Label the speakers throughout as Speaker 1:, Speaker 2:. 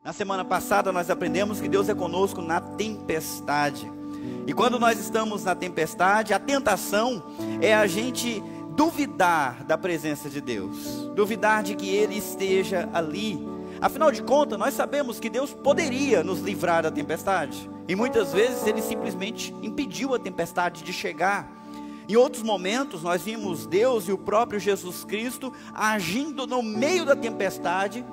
Speaker 1: Na semana passada nós aprendemos que Deus é conosco na tempestade. E quando nós estamos na tempestade, a tentação é a gente duvidar da presença de Deus, duvidar de que Ele esteja ali. Afinal de contas, nós sabemos que Deus poderia nos livrar da tempestade, e muitas vezes Ele simplesmente impediu a tempestade de chegar. Em outros momentos nós vimos Deus e o próprio Jesus Cristo agindo no meio da tempestade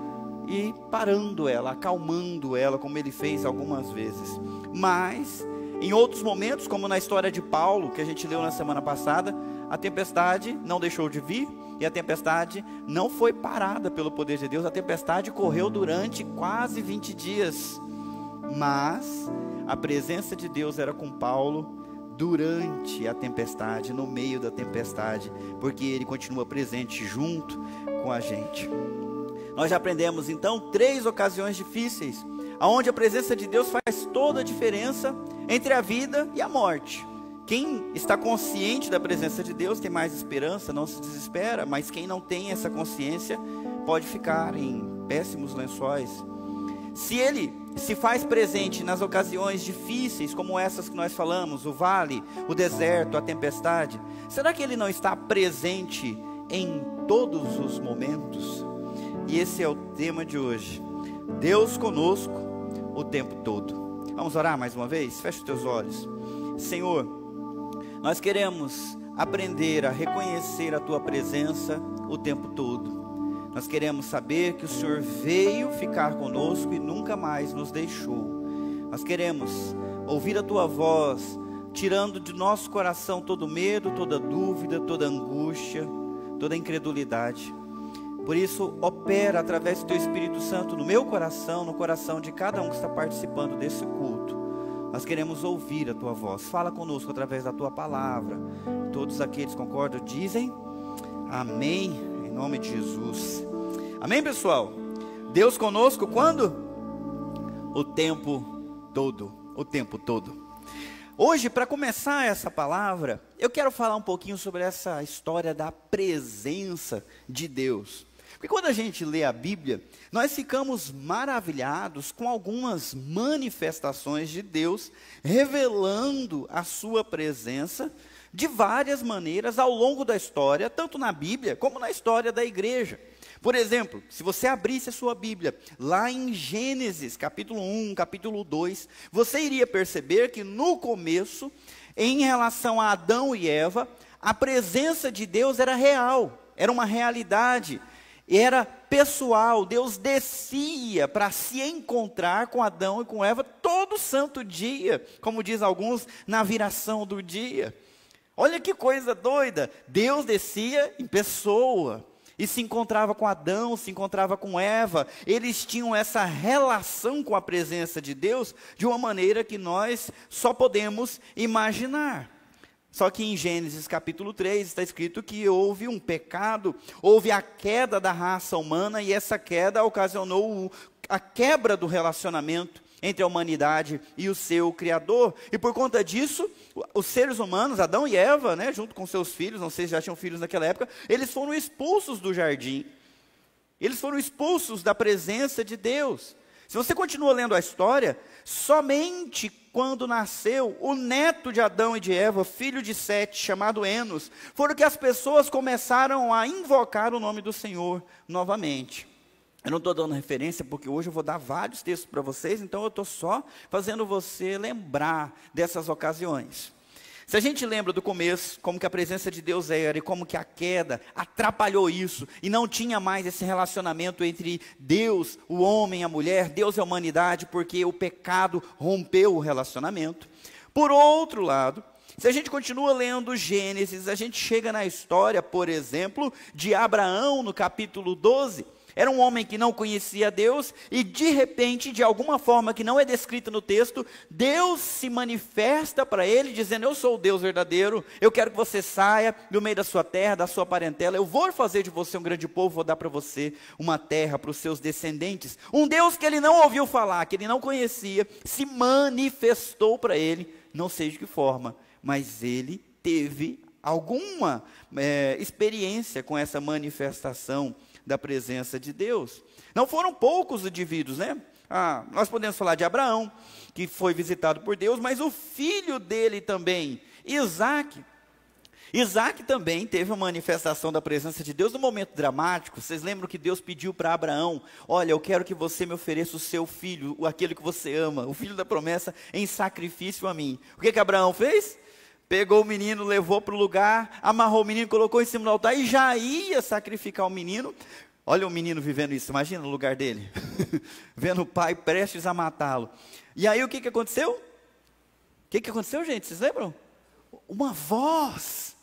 Speaker 1: e parando ela, acalmando ela, como Ele fez algumas vezes. Mas em outros momentos, como na história de Paulo, que a gente leu na semana passada, a tempestade não deixou de vir, e a tempestade não foi parada pelo poder de Deus. A tempestade correu durante quase 20 dias, mas a presença de Deus era com Paulo durante a tempestade, no meio da tempestade, porque Ele continua presente junto com a gente. Nós já aprendemos então 3 ocasiões difíceis, onde a presença de Deus faz toda a diferença entre a vida e a morte. Quem está consciente da presença de Deus tem mais esperança, não se desespera, mas quem não tem essa consciência pode ficar em péssimos lençóis. Se Ele se faz presente nas ocasiões difíceis, como essas que nós falamos, o vale, o deserto, a tempestade, será que Ele não está presente em todos os momentos? E esse é o tema de hoje, Deus conosco o tempo todo. Vamos orar mais uma vez? Feche os teus olhos. Senhor, nós queremos aprender a reconhecer a Tua presença o tempo todo. Nós queremos saber que o Senhor veio ficar conosco e nunca mais nos deixou. Nós queremos ouvir a Tua voz, tirando de nosso coração todo medo, toda dúvida, toda angústia, toda incredulidade. Por isso, opera através do Teu Espírito Santo no meu coração, no coração de cada um que está participando desse culto. Nós queremos ouvir a Tua voz. Fala conosco através da Tua palavra. Todos aqueles concordam, dizem amém, em nome de Jesus. Amém, pessoal? Deus conosco quando? O tempo todo. O tempo todo. Hoje, para começar essa palavra, eu quero falar um pouquinho sobre essa história da presença de Deus. Porque quando a gente lê a Bíblia, nós ficamos maravilhados com algumas manifestações de Deus, revelando a sua presença de várias maneiras ao longo da história, tanto na Bíblia como na história da igreja. Por exemplo, se você abrisse a sua Bíblia, lá em Gênesis, capítulo 1, capítulo 2, você iria perceber que no começo, em relação a Adão e Eva, a presença de Deus era real, era uma realidade, era pessoal. Deus descia para se encontrar com Adão e com Eva todo santo dia, como diz alguns, na viração do dia. Olha que coisa doida, Deus descia em pessoa e se encontrava com Adão, se encontrava com Eva. Eles tinham essa relação com a presença de Deus de uma maneira que nós só podemos imaginar. Só que em Gênesis capítulo 3 está escrito que houve um pecado, houve a queda da raça humana, e essa queda ocasionou a quebra do relacionamento entre a humanidade e o seu Criador. E por conta disso, os seres humanos, Adão e Eva, junto com seus filhos, não sei se já tinham filhos naquela época, eles foram expulsos do jardim. Eles foram expulsos da presença de Deus. Se você continua lendo a história, somente quando nasceu o neto de Adão e de Eva, filho de Sete, chamado Enos, foram que as pessoas começaram a invocar o nome do Senhor novamente. Eu não estou dando referência porque hoje eu vou dar vários textos para vocês, então eu estou só fazendo você lembrar dessas ocasiões. Se a gente lembra do começo, como que a presença de Deus era e como que a queda atrapalhou isso, e não tinha mais esse relacionamento entre Deus, o homem e a mulher, Deus e a humanidade, porque o pecado rompeu o relacionamento. Por outro lado, se a gente continua lendo Gênesis, a gente chega na história, por exemplo, de Abraão, no capítulo 12, Era um homem que não conhecia Deus e de repente, de alguma forma que não é descrita no texto, Deus se manifesta para ele dizendo: eu sou o Deus verdadeiro, eu quero que você saia do meio da sua terra, da sua parentela, eu vou fazer de você um grande povo, vou dar para você uma terra para os seus descendentes. Um Deus que ele não ouviu falar, que ele não conhecia, se manifestou para ele, não sei de que forma, mas ele teve alguma experiência com essa manifestação da presença de Deus. Não foram poucos indivíduos, né? Nós podemos falar de Abraão, que foi visitado por Deus, mas o filho dele também, Isaac. Isaac também teve uma manifestação da presença de Deus num momento dramático. Vocês lembram que Deus pediu para Abraão: olha, eu quero que você me ofereça o seu filho, aquele que você ama, o filho da promessa, em sacrifício a mim. O que Abraão fez? Pegou o menino, levou para o lugar, amarrou o menino, colocou em cima do altar e já ia sacrificar o menino. Olha o menino vivendo isso, imagina no lugar dele, vendo o pai prestes a matá-lo. E aí o que aconteceu? O que aconteceu, gente? Vocês lembram? Uma voz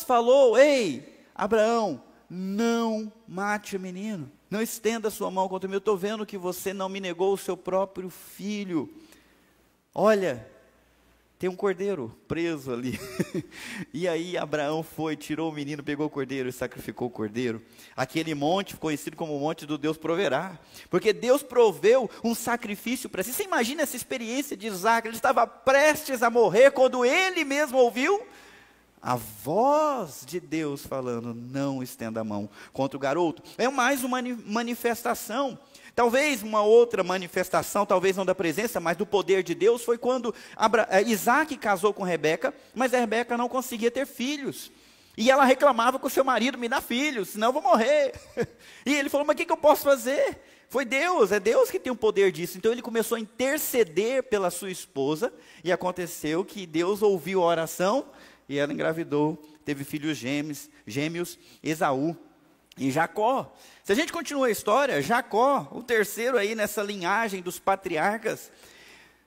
Speaker 1: falou: ei, Abraão, não mate o menino, não estenda a sua mão contra mim, eu estou vendo que você não me negou o seu próprio filho. Olha, tem um cordeiro preso ali. E aí Abraão foi, tirou o menino, pegou o cordeiro e sacrificou o cordeiro. Aquele monte, conhecido como o monte do Deus proverá, porque Deus proveu um sacrifício para si. Você imagina essa experiência de Isaac? Ele estava prestes a morrer, quando ele mesmo ouviu a voz de Deus falando: não estenda a mão contra o garoto. É mais uma manifestação. Talvez uma outra manifestação, talvez não da presença, mas do poder de Deus, foi quando Isaac casou com Rebeca, mas a Rebeca não conseguia ter filhos. E ela reclamava com o seu marido: me dá filhos, senão eu vou morrer. E ele falou: mas o que eu posso fazer? Foi Deus, é Deus que tem o poder disso. Então ele começou a interceder pela sua esposa, e aconteceu que Deus ouviu a oração, e ela engravidou, teve filhos gêmeos, Esaú e Jacó. Se a gente continua a história, Jacó, o terceiro aí nessa linhagem dos patriarcas,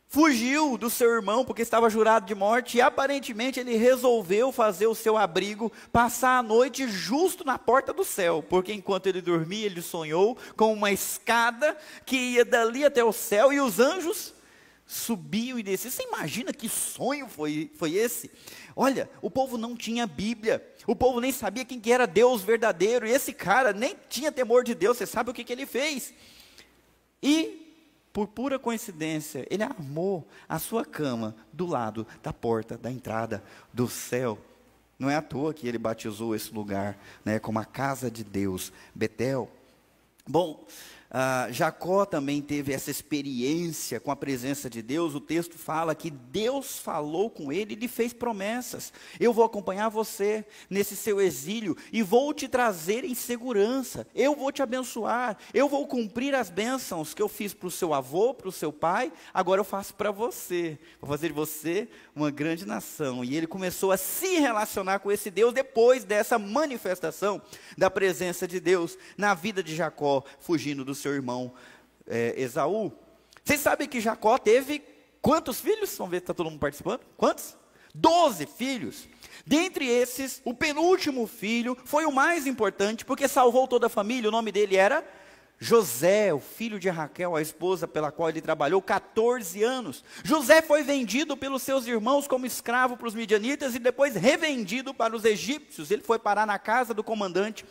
Speaker 1: fugiu do seu irmão porque estava jurado de morte, e aparentemente ele resolveu fazer o seu abrigo, passar a noite justo na porta do céu, porque enquanto ele dormia, ele sonhou com uma escada que ia dali até o céu, e os anjos subiam e desciam. Você imagina que sonho foi esse? Olha, o povo não tinha Bíblia, o povo nem sabia quem que era Deus verdadeiro, e esse cara nem tinha temor de Deus. Você sabe o que ele fez? E, por pura coincidência, ele armou a sua cama do lado da porta da entrada do céu. Não é à toa que ele batizou esse lugar, né, como a casa de Deus, Betel. Bom, Jacó também teve essa experiência com a presença de Deus. O texto fala que Deus falou com ele e lhe fez promessas: eu vou acompanhar você nesse seu exílio e vou te trazer em segurança, eu vou te abençoar, eu vou cumprir as bênçãos que eu fiz para o seu avô, para o seu pai, agora eu faço para você, vou fazer de você uma grande nação. E ele começou a se relacionar com esse Deus depois dessa manifestação da presença de Deus na vida de Jacó, fugindo do seu irmão Esaú. Vocês sabem que Jacó teve quantos filhos? Vamos ver se está todo mundo participando. Quantos? 12 filhos. Dentre esses, o penúltimo filho foi o mais importante, porque salvou toda a família. O nome dele era José, o filho de Raquel, a esposa pela qual ele trabalhou 14 anos. José foi vendido pelos seus irmãos como escravo para os midianitas e depois revendido para os egípcios. Ele foi parar na casa do comandante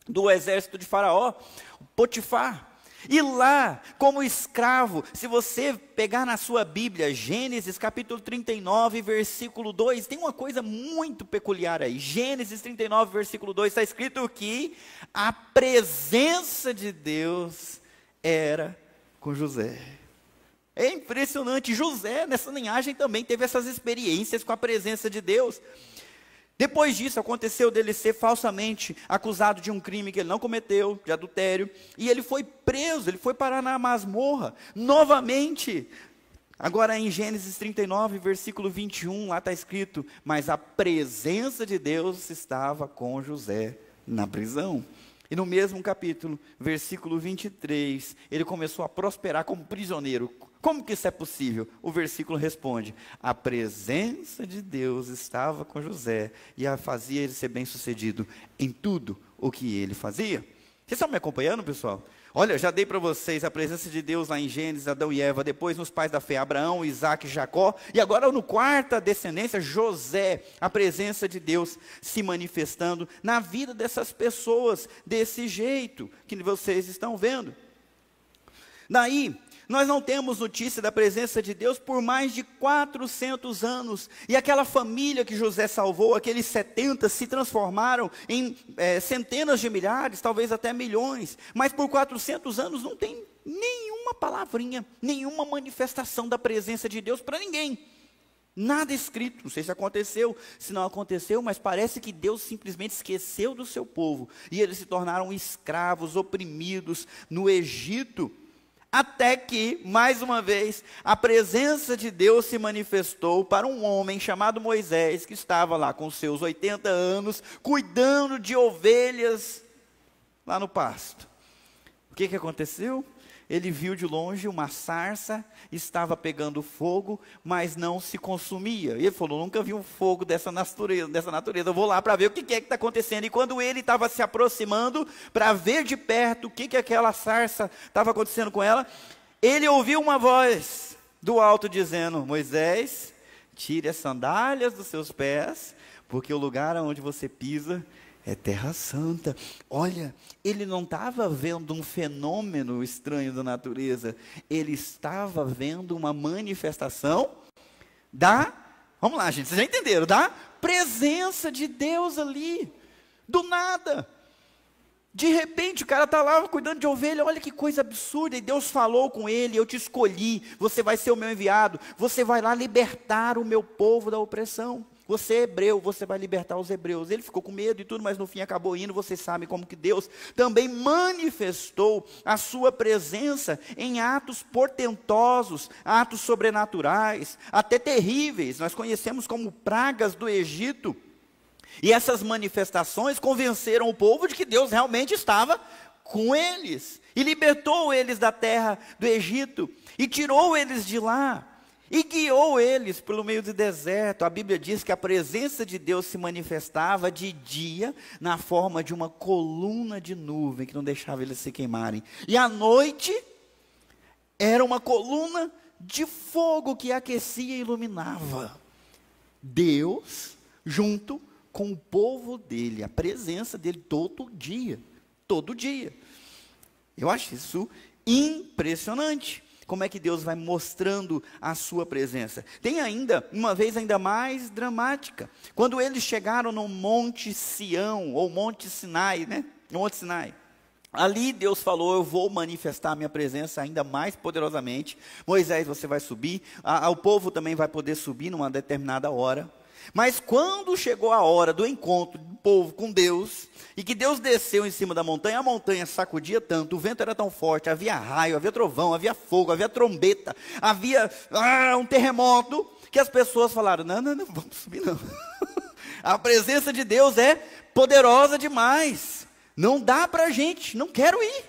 Speaker 1: do exército de Faraó, Potifar. E lá, como escravo, se você pegar na sua Bíblia, Gênesis capítulo 39, versículo 2, tem uma coisa muito peculiar aí. Gênesis 39, versículo 2, está escrito que a presença de Deus era com José. É impressionante. José, nessa linhagem, também teve essas experiências com a presença de Deus. Depois disso, aconteceu dele ser falsamente acusado de um crime que ele não cometeu, de adultério, e ele foi preso, ele foi parar na masmorra, novamente. Agora em Gênesis 39, versículo 21, lá está escrito: mas a presença de Deus estava com José na prisão. E no mesmo capítulo, versículo 23, ele começou a prosperar como prisioneiro. Como que isso é possível? O versículo responde: a presença de Deus estava com José e a fazia ele ser bem sucedido em tudo o que ele fazia. Vocês estão me acompanhando, pessoal? Olha, já dei para vocês a presença de Deus lá em Gênesis, Adão e Eva, depois nos pais da fé, Abraão, Isaac e Jacó, e agora no quarta descendência, José, a presença de Deus se manifestando na vida dessas pessoas, desse jeito que vocês estão vendo. Daí, nós não temos notícia da presença de Deus por mais de 400 anos. E aquela família que José salvou, aqueles 70, se transformaram em centenas de milhares, talvez até milhões. Mas por 400 anos não tem nenhuma palavrinha, nenhuma manifestação da presença de Deus para ninguém. Nada escrito, não sei se aconteceu, se não aconteceu, mas parece que Deus simplesmente esqueceu do seu povo, e eles se tornaram escravos, oprimidos no Egito, até que, mais uma vez, a presença de Deus se manifestou para um homem chamado Moisés, que estava lá com seus 80 anos, cuidando de ovelhas lá no pasto. O que aconteceu? Ele viu de longe uma sarça, estava pegando fogo, mas não se consumia. E ele falou, nunca vi um fogo dessa natureza, eu vou lá para ver o que é que está acontecendo. E quando ele estava se aproximando, para ver de perto o que aquela sarça estava acontecendo com ela, ele ouviu uma voz do alto dizendo, Moisés, tire as sandálias dos seus pés, porque o lugar onde você pisa é terra santa. Olha, ele não estava vendo um fenômeno estranho da natureza, ele estava vendo uma manifestação vamos lá gente, vocês já entenderam, da presença de Deus ali, do nada. De repente o cara está lá cuidando de ovelha, olha que coisa absurda, e Deus falou com ele, eu te escolhi, você vai ser o meu enviado, você vai lá libertar o meu povo da opressão. Você é hebreu, você vai libertar os hebreus. Ele ficou com medo e tudo, mas no fim acabou indo. Vocês sabem como que Deus também manifestou a sua presença em atos portentosos, atos sobrenaturais, até terríveis. Nós conhecemos como pragas do Egito. E essas manifestações convenceram o povo de que Deus realmente estava com eles. E libertou eles da terra do Egito. E tirou eles de lá. E guiou eles pelo meio do deserto. A Bíblia diz que a presença de Deus se manifestava de dia na forma de uma coluna de nuvem que não deixava eles se queimarem. E à noite era uma coluna de fogo que aquecia e iluminava. Deus junto com o povo dele, a presença dele todo dia. Todo dia. Eu acho isso impressionante. Como é que Deus vai mostrando a sua presença? Tem ainda, uma vez ainda mais dramática, quando eles chegaram no Monte Sião, ou Monte Sinai, né? Monte Sinai. Ali Deus falou, eu vou manifestar a minha presença ainda mais poderosamente. Moisés, você vai subir, o povo também vai poder subir numa determinada hora. Mas quando chegou a hora do encontro do povo com Deus, e que Deus desceu em cima da montanha, a montanha sacudia tanto, o vento era tão forte, havia raio, havia trovão, havia fogo, havia trombeta, havia um terremoto, que as pessoas falaram, não, vamos subir não. A presença de Deus é poderosa demais, não dá para a gente, não quero ir.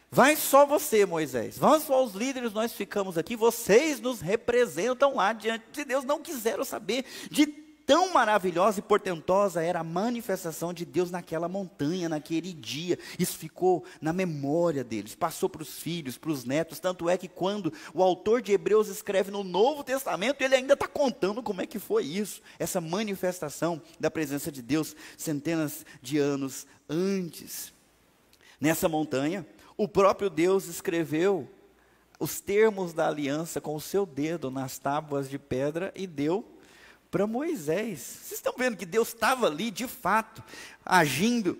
Speaker 1: Vai só você, Moisés, vamos só os líderes, nós ficamos aqui, vocês nos representam lá diante de Deus. Não quiseram saber de tão maravilhosa e portentosa era a manifestação de Deus naquela montanha, naquele dia. Isso ficou na memória deles, passou para os filhos, para os netos. Tanto é que quando o autor de Hebreus escreve no Novo Testamento, ele ainda está contando como é que foi isso, essa manifestação da presença de Deus centenas de anos antes. Nessa montanha, o próprio Deus escreveu os termos da aliança com o seu dedo nas tábuas de pedra e deu para Moisés. Vocês estão vendo que Deus estava ali de fato agindo,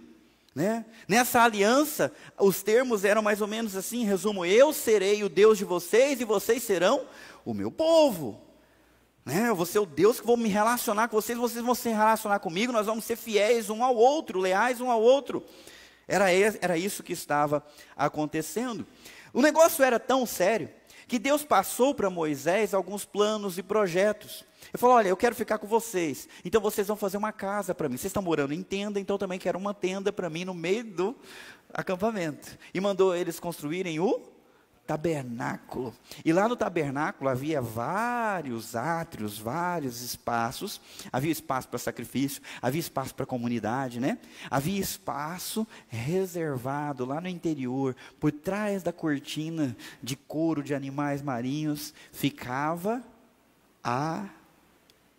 Speaker 1: né? Nessa aliança os termos eram mais ou menos assim, em resumo, eu serei o Deus de vocês e vocês serão o meu povo, né? Eu vou ser o Deus que vou me relacionar com vocês, vocês vão se relacionar comigo, nós vamos ser fiéis um ao outro, leais um ao outro. Era isso que estava acontecendo. O negócio era tão sério que Deus passou para Moisés alguns planos e projetos. Ele falou, olha, eu quero ficar com vocês, então vocês vão fazer uma casa para mim. Vocês estão morando em tenda, então também quero uma tenda para mim no meio do acampamento. E mandou eles construírem o tabernáculo. E lá no tabernáculo havia vários átrios, vários espaços. Havia espaço para sacrifício, havia espaço para comunidade, né? Havia espaço reservado lá no interior, por trás da cortina de couro de animais marinhos, ficava a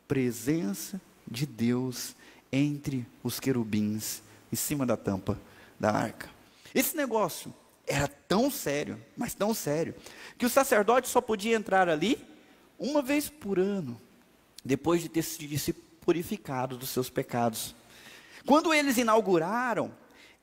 Speaker 1: presença de Deus entre os querubins, em cima da tampa da arca. Esse negócio era tão sério, mas tão sério, que o sacerdote só podia entrar ali uma vez por ano, depois de ter se purificado dos seus pecados. Quando eles inauguraram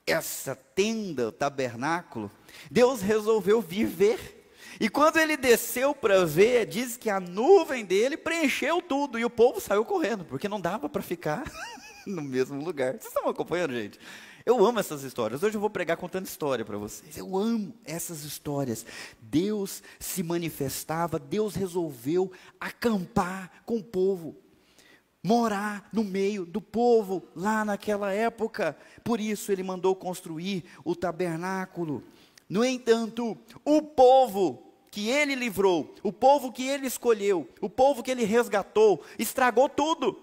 Speaker 1: essa tenda, o tabernáculo, Deus resolveu vir ver. E quando ele desceu para ver, diz que a nuvem dele preencheu tudo, e o povo saiu correndo, porque não dava para ficar no mesmo lugar. Vocês estão acompanhando, gente? Eu amo essas histórias. Hoje eu vou pregar contando história para vocês. Eu amo essas histórias. Deus se manifestava, Deus resolveu acampar com o povo, morar no meio do povo lá naquela época. Por isso ele mandou construir o tabernáculo. No entanto, o povo que ele livrou, o povo que ele escolheu, o povo que ele resgatou, estragou tudo.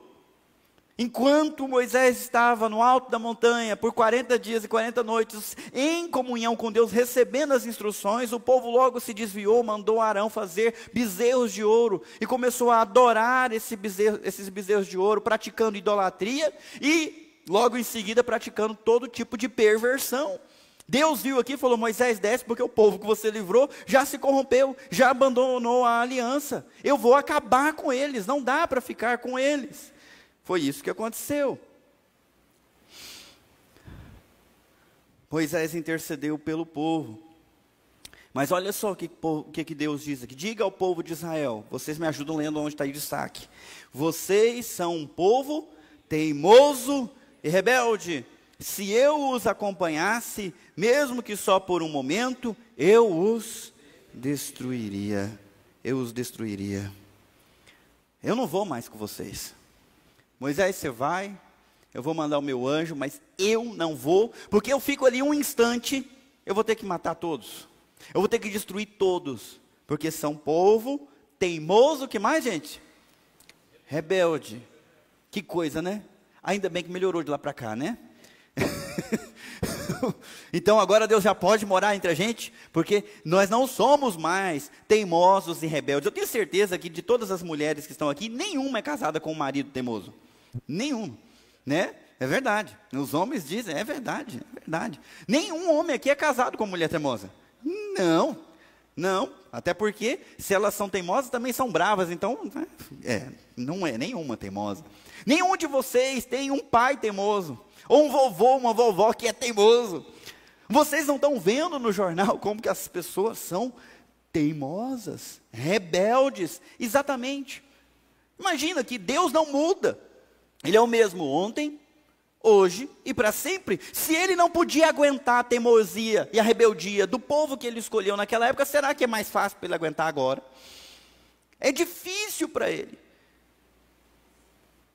Speaker 1: Enquanto Moisés estava no alto da montanha por 40 dias e 40 noites, em comunhão com Deus, recebendo as instruções, o povo logo se desviou, mandou Arão fazer bezerros de ouro, e começou a adorar esses bezerros de ouro, praticando idolatria, e logo em seguida praticando todo tipo de perversão. Deus viu aqui e falou: Moisés, desce, porque o povo que você livrou já se corrompeu, já abandonou a aliança, eu vou acabar com eles, não dá para ficar com eles. Foi isso que aconteceu. Moisés intercedeu pelo povo. Mas olha só o que Deus diz aqui. Diga ao povo de Israel, vocês me ajudam lendo onde está aí o destaque. Vocês são um povo teimoso e rebelde. Se eu os acompanhasse, mesmo que só por um momento, eu os destruiria. Eu os destruiria. Eu não vou mais com vocês. Moisés, você vai, eu vou mandar o meu anjo, mas eu não vou, porque eu fico ali um instante, eu vou ter que matar todos. Eu vou ter que destruir todos, porque são povo teimoso, que mais, gente? Rebelde. Que coisa, né? Ainda bem que melhorou de lá para cá, né? Então agora Deus já pode morar entre a gente, porque nós não somos mais teimosos e rebeldes. Eu tenho certeza que de todas as mulheres que estão aqui, nenhuma é casada com um marido teimoso. Nenhum, né? É verdade. Os homens dizem, é verdade, é verdade. Nenhum homem aqui é casado com mulher teimosa. Não, não. Até porque, se elas são teimosas, também são bravas. Então, não é nenhuma teimosa. Nenhum de vocês tem um pai teimoso, ou um vovô, uma vovó que é teimoso. Vocês não estão vendo no jornal como que as pessoas são teimosas, rebeldes, exatamente. Imagina que Deus não muda. Ele é o mesmo ontem, hoje e para sempre. Se ele não podia aguentar a teimosia e a rebeldia do povo que ele escolheu naquela época, será que é mais fácil para ele aguentar agora? É difícil para ele.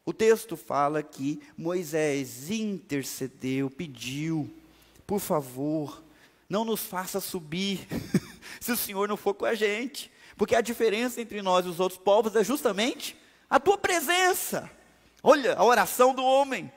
Speaker 1: O texto fala que Moisés intercedeu, pediu: por favor, não nos faça subir, se o Senhor não for com a gente. Porque a diferença entre nós e os outros povos é justamente a tua presença. Olha a oração do homem.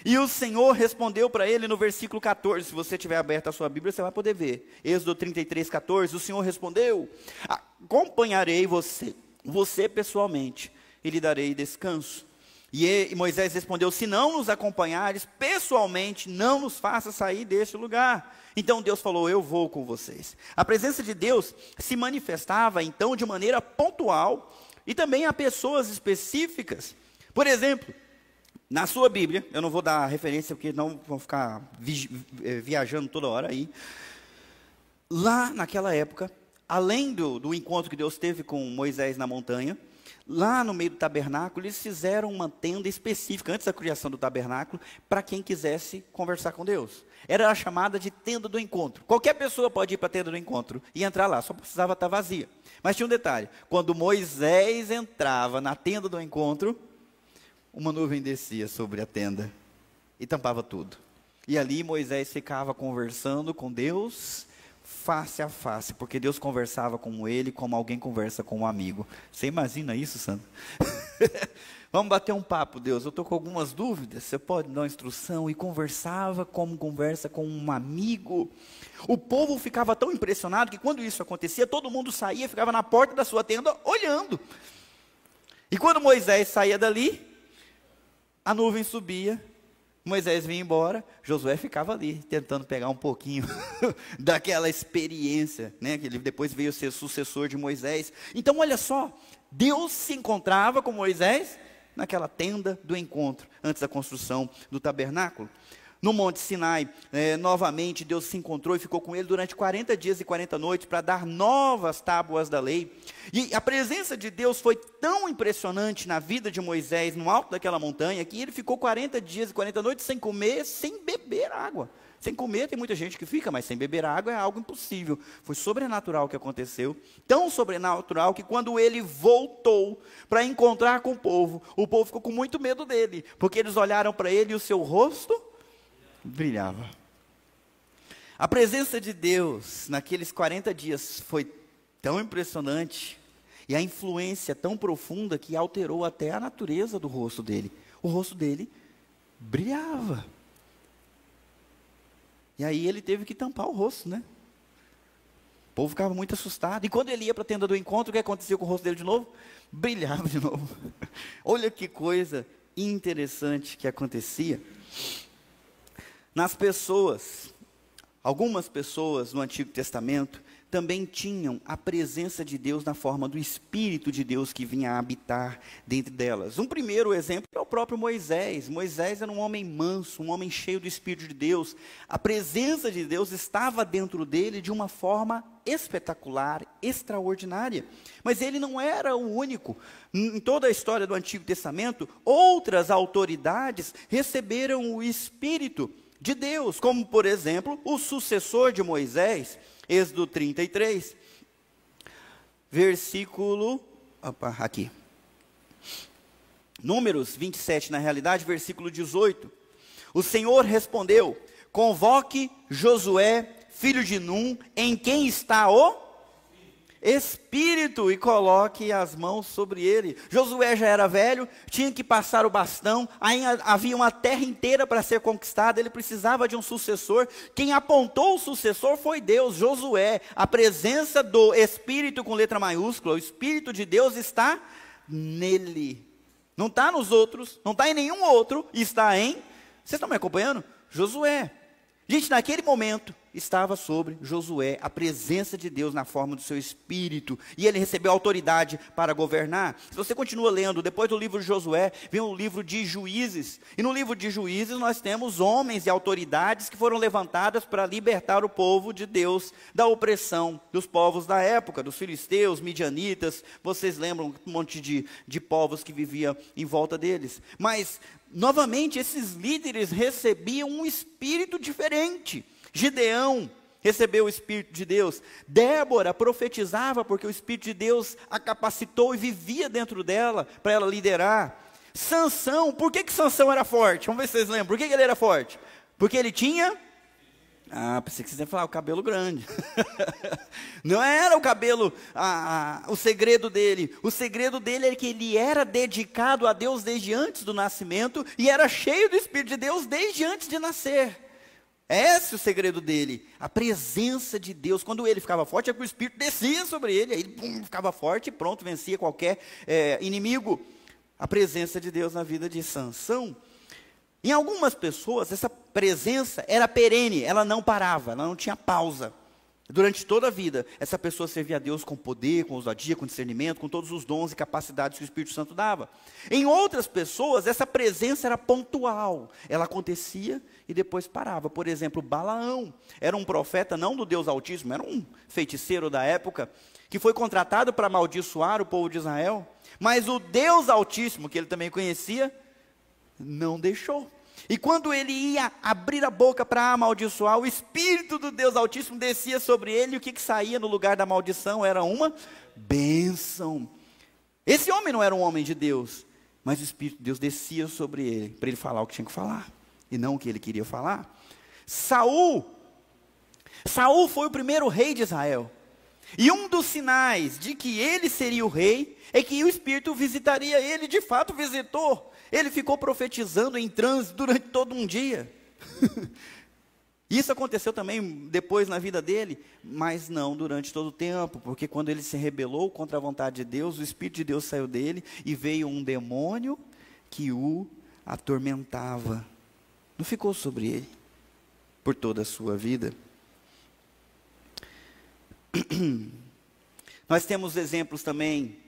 Speaker 1: E o Senhor respondeu para ele no versículo 14. Se você tiver aberto a sua Bíblia, você vai poder ver. Êxodo 33, 14. O Senhor respondeu: acompanharei você pessoalmente, e lhe darei descanso. E Moisés respondeu: se não nos acompanhares pessoalmente, não nos faça sair deste lugar. Então Deus falou: eu vou com vocês. A presença de Deus se manifestava então de maneira pontual, e também a pessoas específicas. Por exemplo, na sua Bíblia, eu não vou dar referência, porque não vão ficar viajando toda hora aí. Lá naquela época, além do encontro que Deus teve com Moisés na montanha, lá no meio do tabernáculo, eles fizeram uma tenda específica, antes da criação do tabernáculo, para quem quisesse conversar com Deus. Era a chamada de tenda do encontro. Qualquer pessoa pode ir para a tenda do encontro e entrar lá, só precisava estar vazia. Mas tinha um detalhe: quando Moisés entrava na tenda do encontro, uma nuvem descia sobre a tenda e tampava tudo. E ali Moisés ficava conversando com Deus face a face, porque Deus conversava com ele como alguém conversa com um amigo. Você imagina isso, Sandra? Vamos bater um papo, Deus, eu estou com algumas dúvidas, você pode dar uma instrução? E conversava como conversa com um amigo. O povo ficava tão impressionado que quando isso acontecia, todo mundo saía, ficava na porta da sua tenda olhando. E quando Moisés saía dali, a nuvem subia, Moisés vinha embora, Josué ficava ali, tentando pegar um pouquinho daquela experiência, né, que ele depois veio ser sucessor de Moisés. Então olha só, Deus se encontrava com Moisés naquela tenda do encontro, antes da construção do tabernáculo. No Monte Sinai, novamente, Deus se encontrou e ficou com ele durante 40 dias e 40 noites para dar novas tábuas da lei. E a presença de Deus foi tão impressionante na vida de Moisés, no alto daquela montanha, que ele ficou 40 dias e 40 noites sem comer, sem beber água. Sem comer, tem muita gente que fica, mas sem beber água é algo impossível. Foi sobrenatural o que aconteceu. Tão sobrenatural que quando ele voltou para encontrar com o povo ficou com muito medo dele, porque eles olharam para ele e o seu rosto brilhava. A presença de Deus naqueles 40 dias foi tão impressionante e a influência tão profunda que alterou até a natureza do rosto dele. O rosto dele brilhava. E aí ele teve que tampar o rosto, né? O povo ficava muito assustado. E quando ele ia para a tenda do encontro, o que acontecia com o rosto dele de novo? Brilhava de novo. Olha que coisa interessante que acontecia. Nas pessoas, algumas pessoas no Antigo Testamento também tinham a presença de Deus na forma do Espírito de Deus que vinha habitar dentro delas. Um primeiro exemplo é o próprio Moisés. Moisés era um homem manso, um homem cheio do Espírito de Deus. A presença de Deus estava dentro dele de uma forma espetacular, extraordinária. Mas ele não era o único. Em toda a história do Antigo Testamento, outras autoridades receberam o Espírito de Deus, como por exemplo, o sucessor de Moisés, Êxodo 33, versículo, aqui, Números 27, na realidade, versículo 18, o Senhor respondeu, convoque Josué, filho de Num, em quem está o Espírito, e coloque as mãos sobre ele. Josué já era velho, tinha que passar o bastão, ainda havia uma terra inteira para ser conquistada, ele precisava de um sucessor. Quem apontou o sucessor foi Deus, Josué. A presença do Espírito com letra maiúscula, o Espírito de Deus está nele. Não está nos outros, não está em nenhum outro, está em, vocês estão me acompanhando? Josué. Gente, naquele momento, estava sobre Josué a presença de Deus na forma do seu Espírito, e ele recebeu autoridade para governar. Se você continua lendo, depois do livro de Josué, vem o livro de Juízes, e no livro de Juízes nós temos homens e autoridades que foram levantadas para libertar o povo de Deus da opressão dos povos da época, dos filisteus, midianitas, vocês lembram um monte de povos que viviam em volta deles. Mas, novamente, esses líderes recebiam um espírito diferente. Gideão recebeu o Espírito de Deus. Débora profetizava porque o Espírito de Deus a capacitou e vivia dentro dela para ela liderar. Sansão, por que Sansão era forte? Vamos ver se vocês lembram. Por que ele era forte? Porque ele tinha... pensei que vocês iam falar o cabelo grande. Não era o cabelo, o segredo dele. O segredo dele é que ele era dedicado a Deus desde antes do nascimento e era cheio do Espírito de Deus desde antes de nascer. Esse é o segredo dele, a presença de Deus. Quando ele ficava forte, é que o Espírito descia sobre ele, aí ele ficava forte e pronto, vencia qualquer inimigo. A presença de Deus na vida de Sansão. Em algumas pessoas, essa presença era perene, ela não parava, ela não tinha pausa. Durante toda a vida, essa pessoa servia a Deus com poder, com ousadia, com discernimento, com todos os dons e capacidades que o Espírito Santo dava. Em outras pessoas, essa presença era pontual, ela acontecia e depois parava. Por exemplo, Balaão era um profeta, não do Deus Altíssimo, era um feiticeiro da época, que foi contratado para amaldiçoar o povo de Israel, mas o Deus Altíssimo, que ele também conhecia, não deixou. E quando ele ia abrir a boca para amaldiçoar, o Espírito do Deus Altíssimo descia sobre ele, e o que saía no lugar da maldição era uma bênção. Esse homem não era um homem de Deus, mas o Espírito de Deus descia sobre ele, para ele falar o que tinha que falar, e não o que ele queria falar. Saul foi o primeiro rei de Israel, e um dos sinais de que ele seria o rei, é que o Espírito visitaria ele, de fato visitou. Ele ficou profetizando em transe durante todo um dia. Isso aconteceu também depois na vida dele, mas não durante todo o tempo, porque quando ele se rebelou contra a vontade de Deus, o Espírito de Deus saiu dele e veio um demônio que o atormentava. Não ficou sobre ele por toda a sua vida. Nós temos exemplos também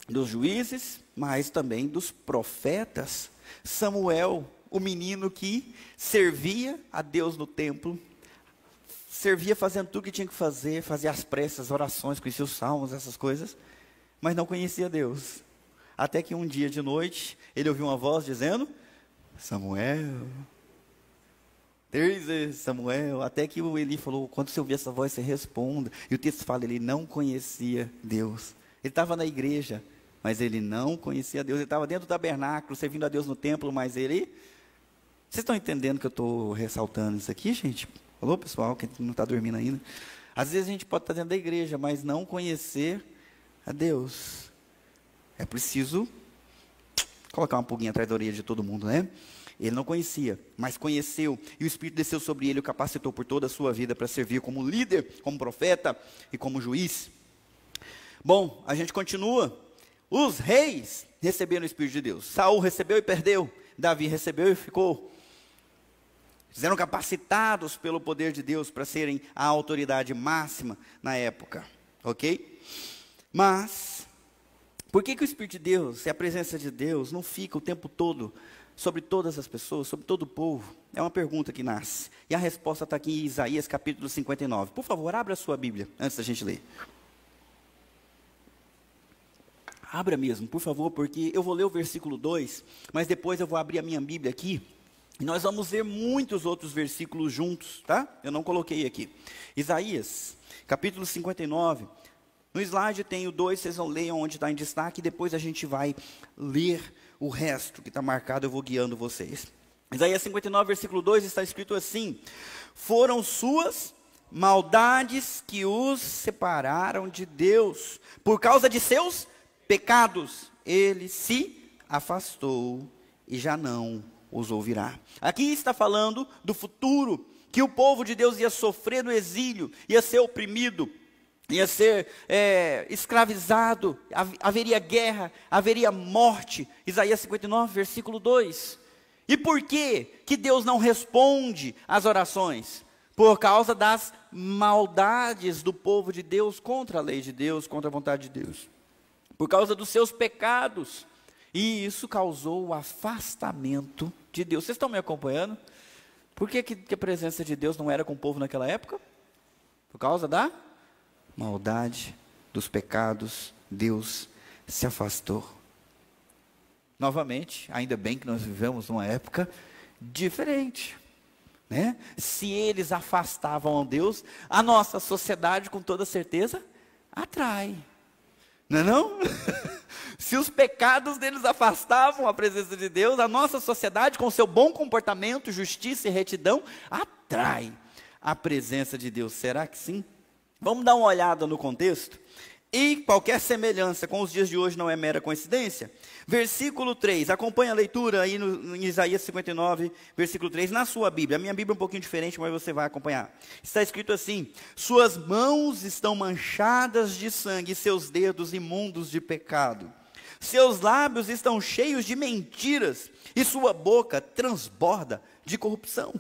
Speaker 1: dos juízes, mas também dos profetas. Samuel, o menino que servia a Deus no templo, servia fazendo tudo que tinha que fazer, fazia as preces, as orações, conhecia os salmos, essas coisas, mas não conhecia Deus. Até que um dia de noite, ele ouviu uma voz dizendo: Samuel, Samuel. Até que o Eli falou: quando você ouvir essa voz, você responda. E o texto fala, ele não conhecia Deus. Ele estava na igreja, mas ele não conhecia Deus. Ele estava dentro do tabernáculo, servindo a Deus no templo, mas ele... Vocês estão entendendo que eu estou ressaltando isso aqui, gente? Alô, pessoal, que não está dormindo ainda. Às vezes a gente pode estar dentro da igreja, mas não conhecer a Deus. É preciso colocar uma pulguinha atrás da orelha de todo mundo, né? Ele não conhecia, mas conheceu, e o Espírito desceu sobre ele e o capacitou por toda a sua vida para servir como líder, como profeta e como juiz. Bom, a gente continua. Os reis receberam o Espírito de Deus. Saul recebeu e perdeu. Davi recebeu e ficou. Eram capacitados pelo poder de Deus para serem a autoridade máxima na época. Ok? Mas, por que o Espírito de Deus e a presença de Deus não fica o tempo todo sobre todas as pessoas, sobre todo o povo? É uma pergunta que nasce. E a resposta está aqui em Isaías capítulo 59. Por favor, abra a sua Bíblia, antes da gente ler. Abra mesmo, por favor, porque eu vou ler o versículo 2, mas depois eu vou abrir a minha Bíblia aqui, e nós vamos ver muitos outros versículos juntos, tá? Eu não coloquei aqui. Isaías, capítulo 59, no slide tem o 2, vocês não leiam onde está em destaque, e depois a gente vai ler o resto que está marcado, eu vou guiando vocês. Isaías 59, versículo 2, está escrito assim: foram suas maldades que os separaram de Deus, por causa de seus pecados, ele se afastou e já não os ouvirá. Aqui está falando do futuro, que o povo de Deus ia sofrer no exílio, ia ser oprimido, ia ser escravizado, haveria guerra, haveria morte. Isaías 59, versículo 2. E por que Deus não responde às orações? Por causa das maldades do povo de Deus contra a lei de Deus, contra a vontade de Deus. Por causa dos seus pecados. E isso causou o afastamento de Deus. Vocês estão me acompanhando? Por que a presença de Deus não era com o povo naquela época? Por causa da maldade dos pecados, Deus se afastou. Novamente, ainda bem que nós vivemos numa época diferente, né? Se eles afastavam a Deus, a nossa sociedade, com toda certeza, atrai. Não é não? Se os pecados deles afastavam a presença de Deus, a nossa sociedade, com seu bom comportamento, justiça e retidão, atrai a presença de Deus. Será que sim? Vamos dar uma olhada no contexto. E qualquer semelhança com os dias de hoje não é mera coincidência. Versículo 3, acompanha a leitura aí em Isaías 59, versículo 3, na sua Bíblia. A minha Bíblia é um pouquinho diferente, mas você vai acompanhar. Está escrito assim: suas mãos estão manchadas de sangue, seus dedos imundos de pecado. Seus lábios estão cheios de mentiras, e sua boca transborda de corrupção.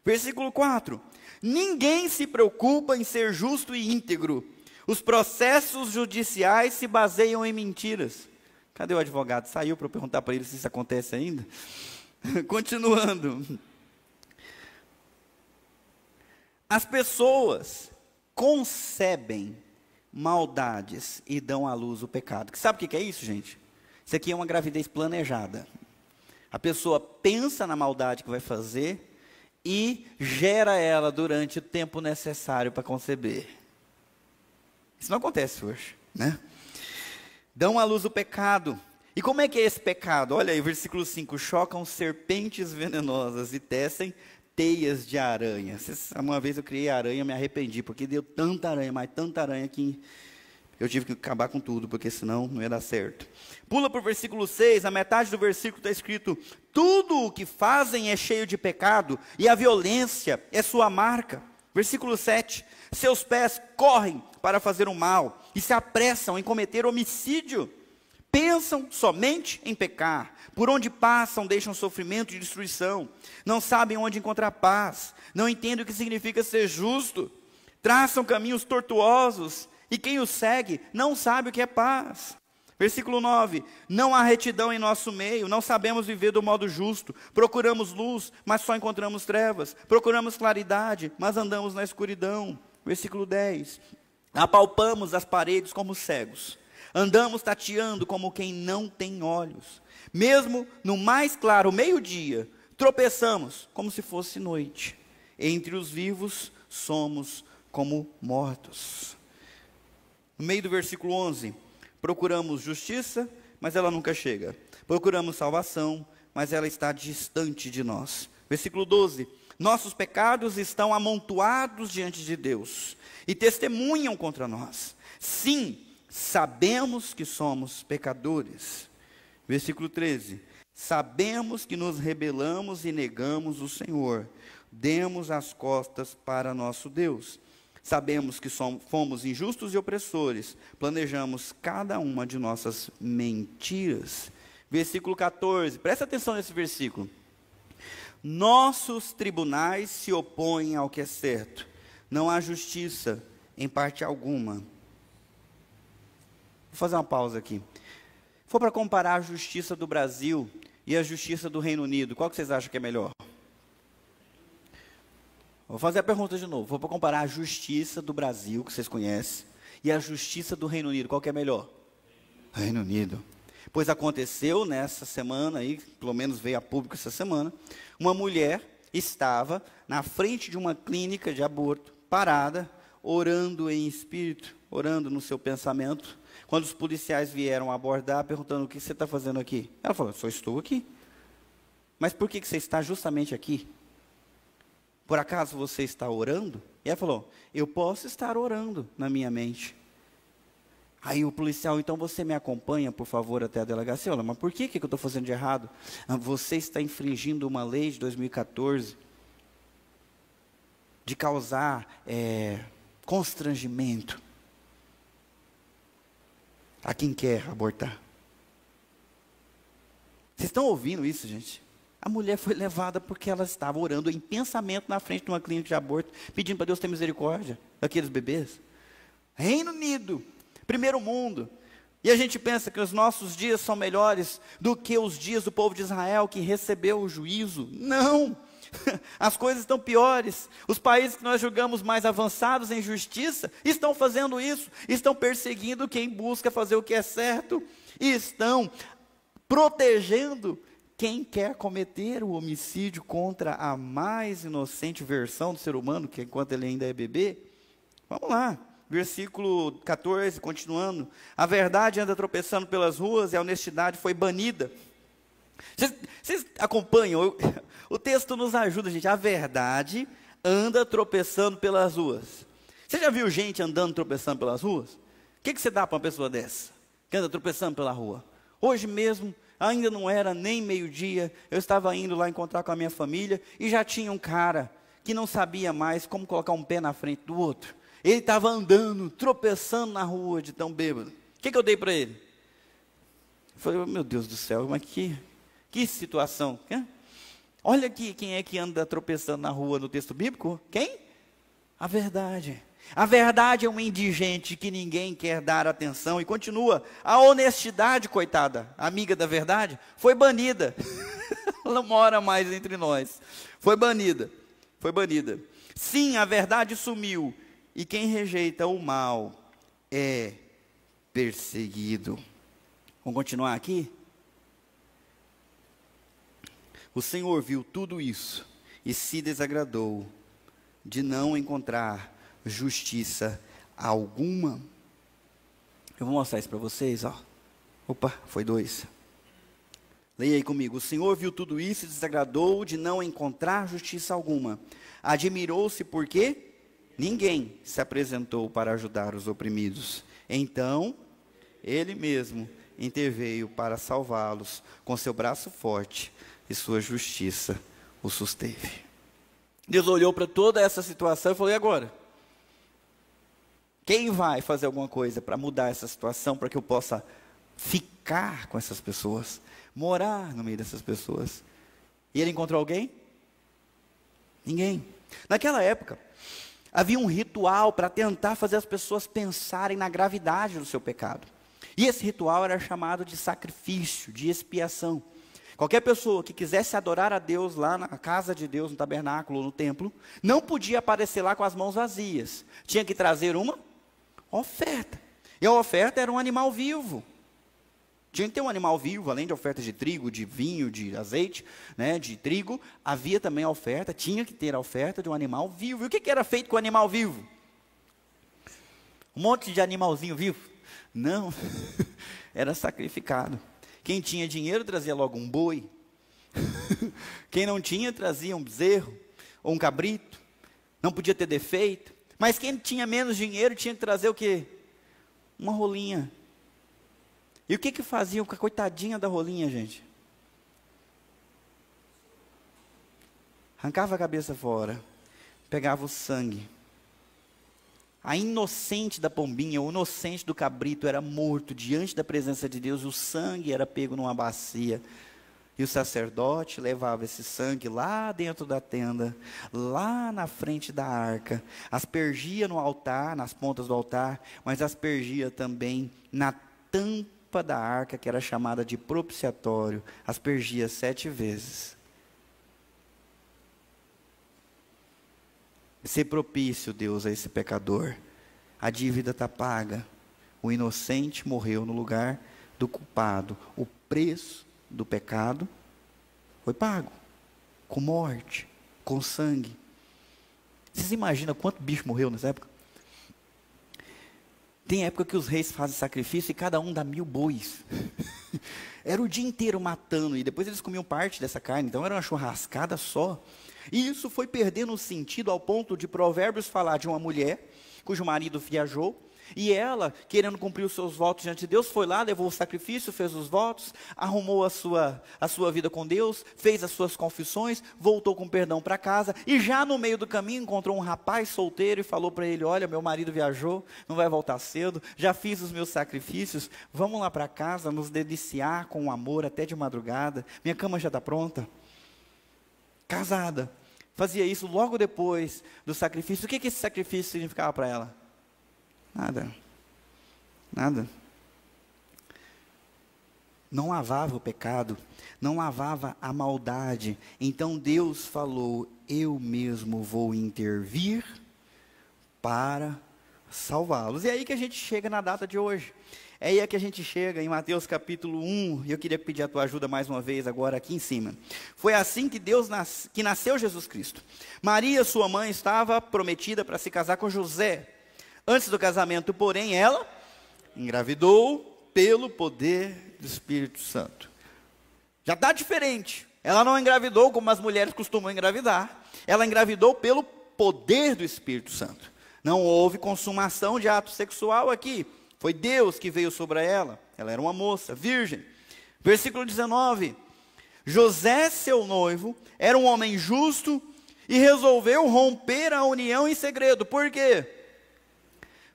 Speaker 1: Versículo 4, ninguém se preocupa em ser justo e íntegro. Os processos judiciais se baseiam em mentiras. Cadê o advogado? Saiu para eu perguntar para ele se isso acontece ainda? Continuando. As pessoas concebem maldades e dão à luz o pecado. Sabe o que é isso, gente? Isso aqui é uma gravidez planejada. A pessoa pensa na maldade que vai fazer e gera ela durante o tempo necessário para conceber. Isso não acontece hoje, né? Dão à luz o pecado. E como é que é esse pecado? Olha aí, versículo 5. Chocam serpentes venenosas e tecem teias de aranha. Uma vez eu criei aranha, me arrependi, porque deu tanta aranha, mas tanta aranha que eu tive que acabar com tudo, porque senão não ia dar certo. Pula para o versículo 6, a metade do versículo está escrito: tudo o que fazem é cheio de pecado, e a violência é sua marca. Versículo 7, seus pés correm para fazer o mal, e se apressam em cometer homicídio. Pensam somente em pecar, por onde passam deixam sofrimento e destruição, não sabem onde encontrar paz, não entendem o que significa ser justo, traçam caminhos tortuosos, e quem os segue não sabe o que é paz. Versículo 9: não há retidão em nosso meio, não sabemos viver do modo justo, procuramos luz, mas só encontramos trevas, procuramos claridade, mas andamos na escuridão. Versículo 10: apalpamos as paredes como cegos, andamos tateando como quem não tem olhos, mesmo no mais claro meio-dia, tropeçamos como se fosse noite, entre os vivos somos como mortos. No meio do versículo 11: procuramos justiça, mas ela nunca chega. Procuramos salvação, mas ela está distante de nós. Versículo 12: nossos pecados estão amontoados diante de Deus e testemunham contra nós. Sim, sabemos que somos pecadores. Versículo 13: sabemos que nos rebelamos e negamos o Senhor. Demos as costas para nosso Deus. Sabemos que fomos injustos e opressores, planejamos cada uma de nossas mentiras. Versículo 14, presta atenção nesse versículo. Nossos tribunais se opõem ao que é certo, não há justiça em parte alguma. Vou fazer uma pausa aqui. Se for para comparar a justiça do Brasil e a justiça do Reino Unido, qual que vocês acham que é melhor? Vou fazer a pergunta de novo. Vou comparar a justiça do Brasil, que vocês conhecem, e a justiça do Reino Unido. Qual que é melhor? Reino Unido. Pois aconteceu nessa semana, aí, pelo menos veio a público essa semana, uma mulher estava na frente de uma clínica de aborto, parada, orando em espírito, orando no seu pensamento. Quando os policiais vieram abordar, perguntando: o que você está fazendo aqui? Ela falou: só estou aqui. Mas por que você está justamente aqui? Por acaso você está orando? E ela falou: eu posso estar orando na minha mente. Aí o policial: então você me acompanha, por favor, até a delegacia. Ela: mas por que eu estou fazendo de errado? Você está infringindo uma lei de 2014 de causar constrangimento a quem quer abortar. Vocês estão ouvindo isso, gente? A mulher foi levada porque ela estava orando em pensamento na frente de uma clínica de aborto, pedindo para Deus ter misericórdia daqueles bebês. Reino Unido, primeiro mundo. E a gente pensa que os nossos dias são melhores do que os dias do povo de Israel, que recebeu o juízo. Não! As coisas estão piores. Os países que nós julgamos mais avançados em justiça estão fazendo isso, estão perseguindo quem busca fazer o que é certo, e estão protegendo quem quer cometer o homicídio contra a mais inocente versão do ser humano, que enquanto ele ainda é bebê. Vamos lá, versículo 14, continuando. A verdade anda tropeçando pelas ruas e a honestidade foi banida. Vocês acompanham? O texto nos ajuda, gente. A verdade anda tropeçando pelas ruas. Você já viu gente andando tropeçando pelas ruas? O que você dá para uma pessoa dessa, que anda tropeçando pela rua? Hoje mesmo, ainda não era nem meio-dia, eu estava indo lá encontrar com a minha família, e já tinha um cara que não sabia mais como colocar um pé na frente do outro. Ele estava andando, tropeçando na rua de tão bêbado. O que eu dei para ele? Eu falei: meu Deus do céu, mas que situação. Olha aqui quem é que anda tropeçando na rua no texto bíblico. Quem? A verdade. A verdade é um indigente que ninguém quer dar atenção. E continua: a honestidade, coitada, amiga da verdade, foi banida. Ela não mora mais entre nós. Foi banida. Foi banida. Sim, a verdade sumiu. E quem rejeita o mal é perseguido. Vamos continuar aqui? O Senhor viu tudo isso e se desagradou de não encontrar justiça alguma. Eu vou mostrar isso para vocês, ó. Opa, foi 2. Leia aí comigo. O Senhor viu tudo isso e se desagradou de não encontrar justiça alguma. Admirou-se porque ninguém se apresentou para ajudar os oprimidos. Então, Ele mesmo interveio para salvá-los com seu braço forte, e sua justiça o susteve. Deus olhou para toda essa situação e falou: e agora? Quem vai fazer alguma coisa para mudar essa situação, para que eu possa ficar com essas pessoas, morar no meio dessas pessoas? E ele encontrou alguém? Ninguém. Naquela época, havia um ritual para tentar fazer as pessoas pensarem na gravidade do seu pecado. E esse ritual era chamado de sacrifício, de expiação. Qualquer pessoa que quisesse adorar a Deus lá na casa de Deus, no tabernáculo, no templo, não podia aparecer lá com as mãos vazias. Tinha que trazer uma oferta. E a oferta era um animal vivo. Tinha que ter um animal vivo, além de ofertas de trigo, de vinho, de azeite, né, de trigo. Havia também a oferta, tinha que ter a oferta de um animal vivo. E o que era feito com o animal vivo? Um monte de animalzinho vivo? Não, era sacrificado. Quem tinha dinheiro trazia logo um boi. Quem não tinha trazia um bezerro ou um cabrito. Não podia ter defeito. Mas quem tinha menos dinheiro tinha que trazer o quê? Uma rolinha. E o que faziam com a coitadinha da rolinha, gente? Arrancava a cabeça fora, pegava o sangue. A inocente da pombinha, o inocente do cabrito era morto diante da presença de Deus, o sangue era pego numa bacia. E o sacerdote levava esse sangue lá dentro da tenda, lá na frente da arca. Aspergia no altar, nas pontas do altar, mas aspergia também na tampa da arca, que era chamada de propiciatório. Aspergia 7 vezes. Ser propício, Deus, a esse pecador. A dívida está paga. O inocente morreu no lugar do culpado. O preço do pecado foi pago. Com morte, com sangue. Vocês imaginam quanto bicho morreu nessa época? Tem época que os reis fazem sacrifício e cada um dá 1000 bois. Era o dia inteiro matando. E depois eles comiam parte dessa carne. Então era uma churrascada só. E isso foi perdendo o sentido ao ponto de Provérbios falar de uma mulher cujo marido viajou, e ela, querendo cumprir os seus votos diante de Deus, foi lá, levou o sacrifício, fez os votos, arrumou a sua vida com Deus, fez as suas confissões, voltou com perdão para casa, e já no meio do caminho encontrou um rapaz solteiro e falou para ele: olha, meu marido viajou, não vai voltar cedo, já fiz os meus sacrifícios, vamos lá para casa, nos deliciar com o amor até de madrugada, minha cama já está pronta. Casada, fazia isso logo depois do sacrifício. O que esse sacrifício significava para ela? Nada. Não lavava o pecado, não lavava a maldade. Então Deus falou: eu mesmo vou intervir para salvá-los. E é aí que a gente chega na data de hoje. É aí que a gente chega em Mateus capítulo 1, e eu queria pedir a tua ajuda mais uma vez agora aqui em cima. Foi assim que que nasceu Jesus Cristo. Maria, sua mãe, estava prometida para se casar com José. Antes do casamento, porém, ela engravidou pelo poder do Espírito Santo. Já está diferente. Ela não engravidou como as mulheres costumam engravidar. Ela engravidou pelo poder do Espírito Santo. Não houve consumação de ato sexual aqui. Foi Deus que veio sobre ela. Ela era uma moça, virgem. Versículo 19. José, seu noivo, era um homem justo e resolveu romper a união em segredo. Por quê?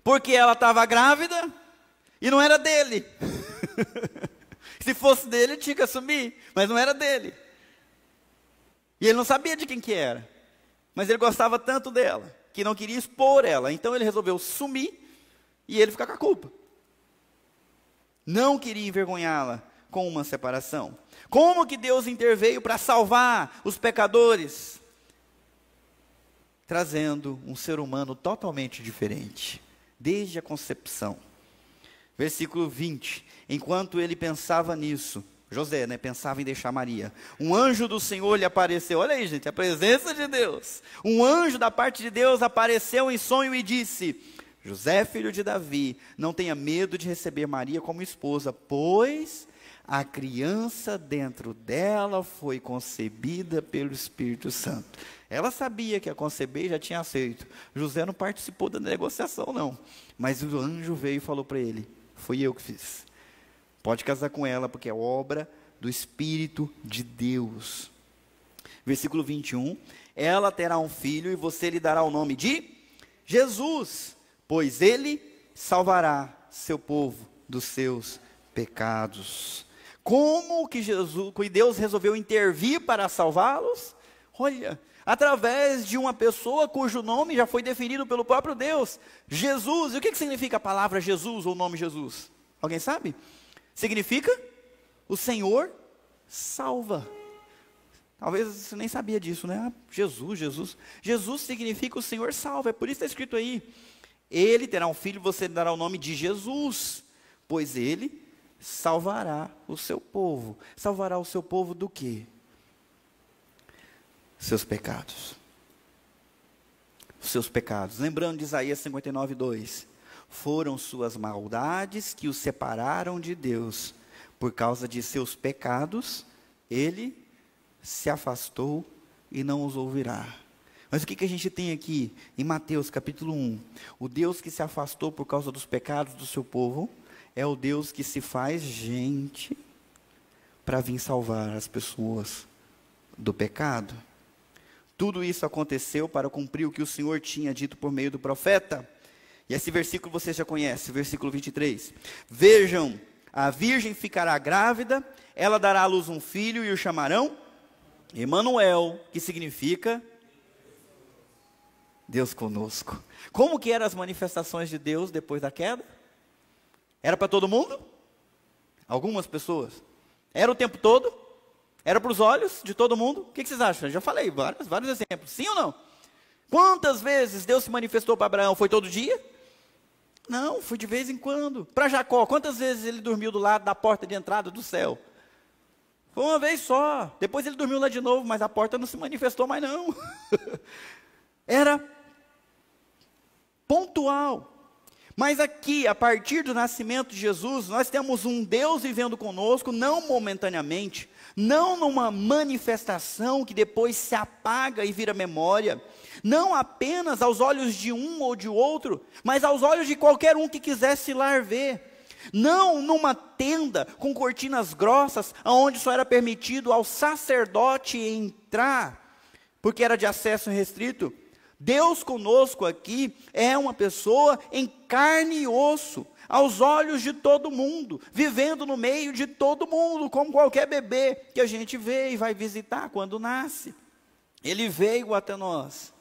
Speaker 1: Porque ela estava grávida e não era dele. Se fosse dele, tinha que assumir, mas não era dele. E ele não sabia de quem que era. Mas ele gostava tanto dela, que não queria expor ela. Então ele resolveu sumir e ele ficar com a culpa. Não queria envergonhá-la com uma separação. Como que Deus interveio para salvar os pecadores? Trazendo um ser humano totalmente diferente, desde a concepção. Versículo 20. Enquanto ele pensava nisso, José, pensava em deixar Maria, um anjo do Senhor lhe apareceu. Olha aí, gente, a presença de Deus. Um anjo da parte de Deus apareceu em sonho e disse: José, filho de Davi, não tenha medo de receber Maria como esposa, pois a criança dentro dela foi concebida pelo Espírito Santo. Ela sabia que ia conceber e já tinha aceito. José não participou da negociação, não. Mas o anjo veio e falou para ele: foi eu que fiz. Pode casar com ela, porque é obra do Espírito de Deus. Versículo 21. Ela terá um filho e você lhe dará o nome de Jesus, pois ele salvará seu povo dos seus pecados. Como que Deus resolveu intervir para salvá-los? Olha, através de uma pessoa cujo nome já foi definido pelo próprio Deus, Jesus. E o que significa a palavra Jesus ou o nome Jesus? Alguém sabe? Significa o Senhor salva. Talvez você nem sabia disso, né? Jesus significa o Senhor salva. É por isso que está escrito aí: ele terá um filho, você dará o nome de Jesus, pois ele salvará o seu povo. Salvará o seu povo do quê? Seus pecados. Os seus pecados. Lembrando de Isaías 59:2. Foram suas maldades que os separaram de Deus. Por causa de seus pecados, ele se afastou e não os ouvirá. Mas o que a gente tem aqui em Mateus capítulo 1? O Deus que se afastou por causa dos pecados do seu povo é o Deus que se faz gente para vir salvar as pessoas do pecado. Tudo isso aconteceu para cumprir o que o Senhor tinha dito por meio do profeta. E esse versículo você já conhece, versículo 23. Vejam, a virgem ficará grávida, ela dará à luz um filho e o chamarão Emanuel, que significa Deus conosco. Como que eram as manifestações de Deus depois da queda? Era para todo mundo? Algumas pessoas. Era o tempo todo? Era para os olhos de todo mundo? O que vocês acham? Eu já falei vários exemplos. Sim ou não? Quantas vezes Deus se manifestou para Abraão? Foi todo dia? Não, foi de vez em quando. Para Jacó, quantas vezes ele dormiu do lado da porta de entrada do céu? Foi uma vez só. Depois ele dormiu lá de novo, mas a porta não se manifestou mais não. Era pontual. Mas aqui, a partir do nascimento de Jesus, nós temos um Deus vivendo conosco, não momentaneamente, não numa manifestação que depois se apaga e vira memória, não apenas aos olhos de um ou de outro, mas aos olhos de qualquer um que quisesse ir lá ver. Não numa tenda com cortinas grossas, onde só era permitido ao sacerdote entrar, porque era de acesso restrito. Deus conosco aqui é uma pessoa em carne e osso, aos olhos de todo mundo, vivendo no meio de todo mundo, como qualquer bebê que a gente vê e vai visitar quando nasce. Ele veio até nós.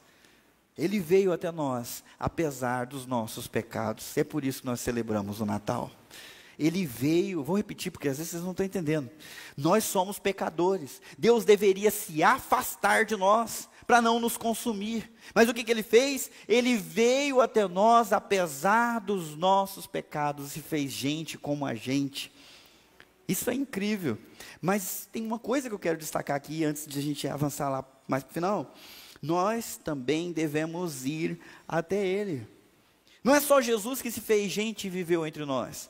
Speaker 1: Ele veio até nós, apesar dos nossos pecados. É por isso que nós celebramos o Natal. Ele veio, vou repetir porque às vezes vocês não estão entendendo. Nós somos pecadores. Deus deveria se afastar de nós, para não nos consumir. Mas o que ele fez? Ele veio até nós, apesar dos nossos pecados, e fez gente como a gente. Isso é incrível. Mas tem uma coisa que eu quero destacar aqui, antes de a gente avançar lá mais para o final. Nós também devemos ir até Ele. Não é só Jesus que se fez gente e viveu entre nós.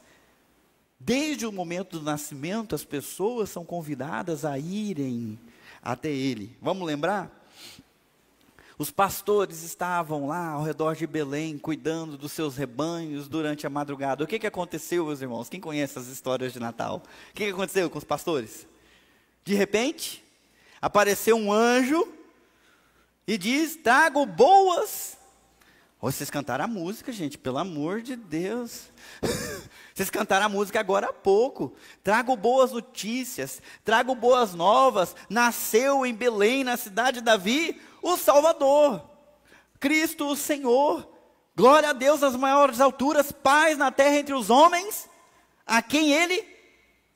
Speaker 1: Desde o momento do nascimento, as pessoas são convidadas a irem até Ele. Vamos lembrar? Os pastores estavam lá ao redor de Belém, cuidando dos seus rebanhos durante a madrugada. O que aconteceu, meus irmãos? Quem conhece as histórias de Natal? O que aconteceu com os pastores? De repente, apareceu um anjo e diz: trago boas. Vocês cantaram a música, gente, pelo amor de Deus. Vocês cantaram a música agora há pouco. Trago boas notícias, trago boas novas. Nasceu em Belém, na cidade de Davi, o Salvador, Cristo o Senhor. Glória a Deus nas maiores alturas, paz na terra entre os homens, a quem Ele,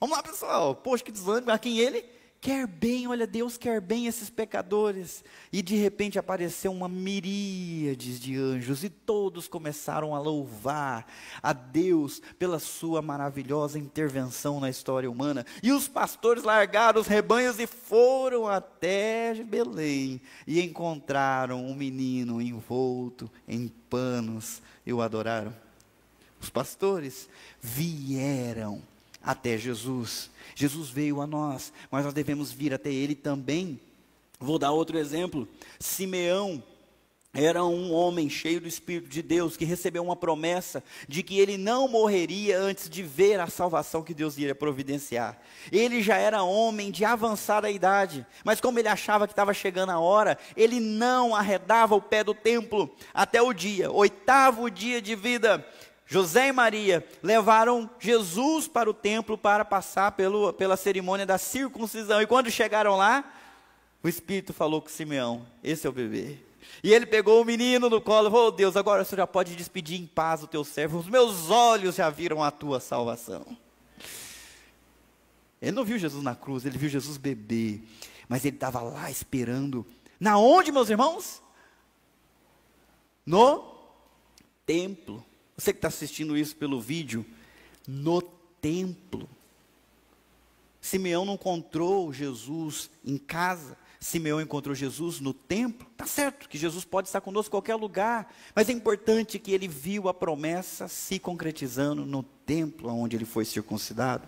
Speaker 1: vamos lá pessoal, poxa que desânimo, a quem Ele quer bem. Olha, Deus quer bem esses pecadores. E de repente apareceu uma miríade de anjos, e todos começaram a louvar a Deus pela sua maravilhosa intervenção na história humana. E os pastores largaram os rebanhos e foram até Belém, e encontraram um menino envolto em panos, e o adoraram. Os pastores vieram até Jesus. Jesus veio a nós, mas nós devemos vir até Ele também. Vou dar outro exemplo. Simeão era um homem cheio do Espírito de Deus, que recebeu uma promessa de que ele não morreria antes de ver a salvação que Deus iria providenciar. Ele já era homem de avançada idade, mas como ele achava que estava chegando a hora, ele não arredava o pé do templo até o dia, 8º dia de vida. José e Maria levaram Jesus para o templo para passar pela cerimônia da circuncisão. E quando chegaram lá, o Espírito falou com Simeão: esse é o bebê. E ele pegou o menino no colo, oh Deus, agora você já pode despedir em paz o teu servo, os meus olhos já viram a tua salvação. Ele não viu Jesus na cruz, ele viu Jesus bebê, mas ele estava lá esperando. Na onde, meus irmãos? No templo. Você que está assistindo isso pelo vídeo, no templo. Simeão não encontrou Jesus em casa, Simeão encontrou Jesus no templo. Está certo que Jesus pode estar conosco em qualquer lugar, mas é importante que ele viu a promessa se concretizando no templo onde ele foi circuncidado.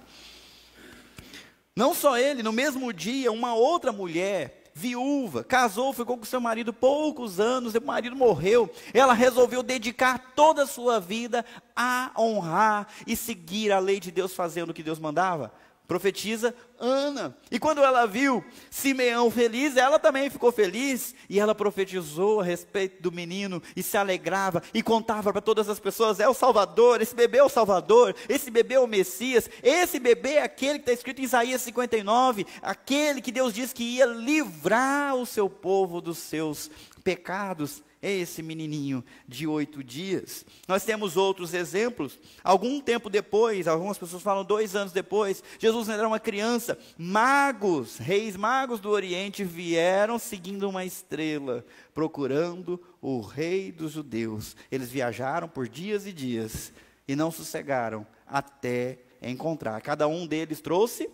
Speaker 1: Não só ele, no mesmo dia, uma outra mulher, viúva, casou, ficou com seu marido poucos anos, o marido morreu, ela resolveu dedicar toda a sua vida a honrar e seguir a lei de Deus, fazendo o que Deus mandava. Profetiza Ana, e quando ela viu Simeão feliz, ela também ficou feliz, e ela profetizou a respeito do menino, e se alegrava, e contava para todas as pessoas, é o Salvador, esse bebê é o Salvador, esse bebê é o Messias, esse bebê é aquele que está escrito em Isaías 59, aquele que Deus disse que ia livrar o seu povo dos seus pecados. É esse menininho de 8 dias. Nós temos outros exemplos. Algum tempo depois, algumas pessoas falam 2 anos depois, Jesus era uma criança. Magos, reis magos do Oriente vieram seguindo uma estrela, procurando o rei dos judeus. Eles viajaram por dias e dias e não sossegaram até encontrar. Cada um deles trouxe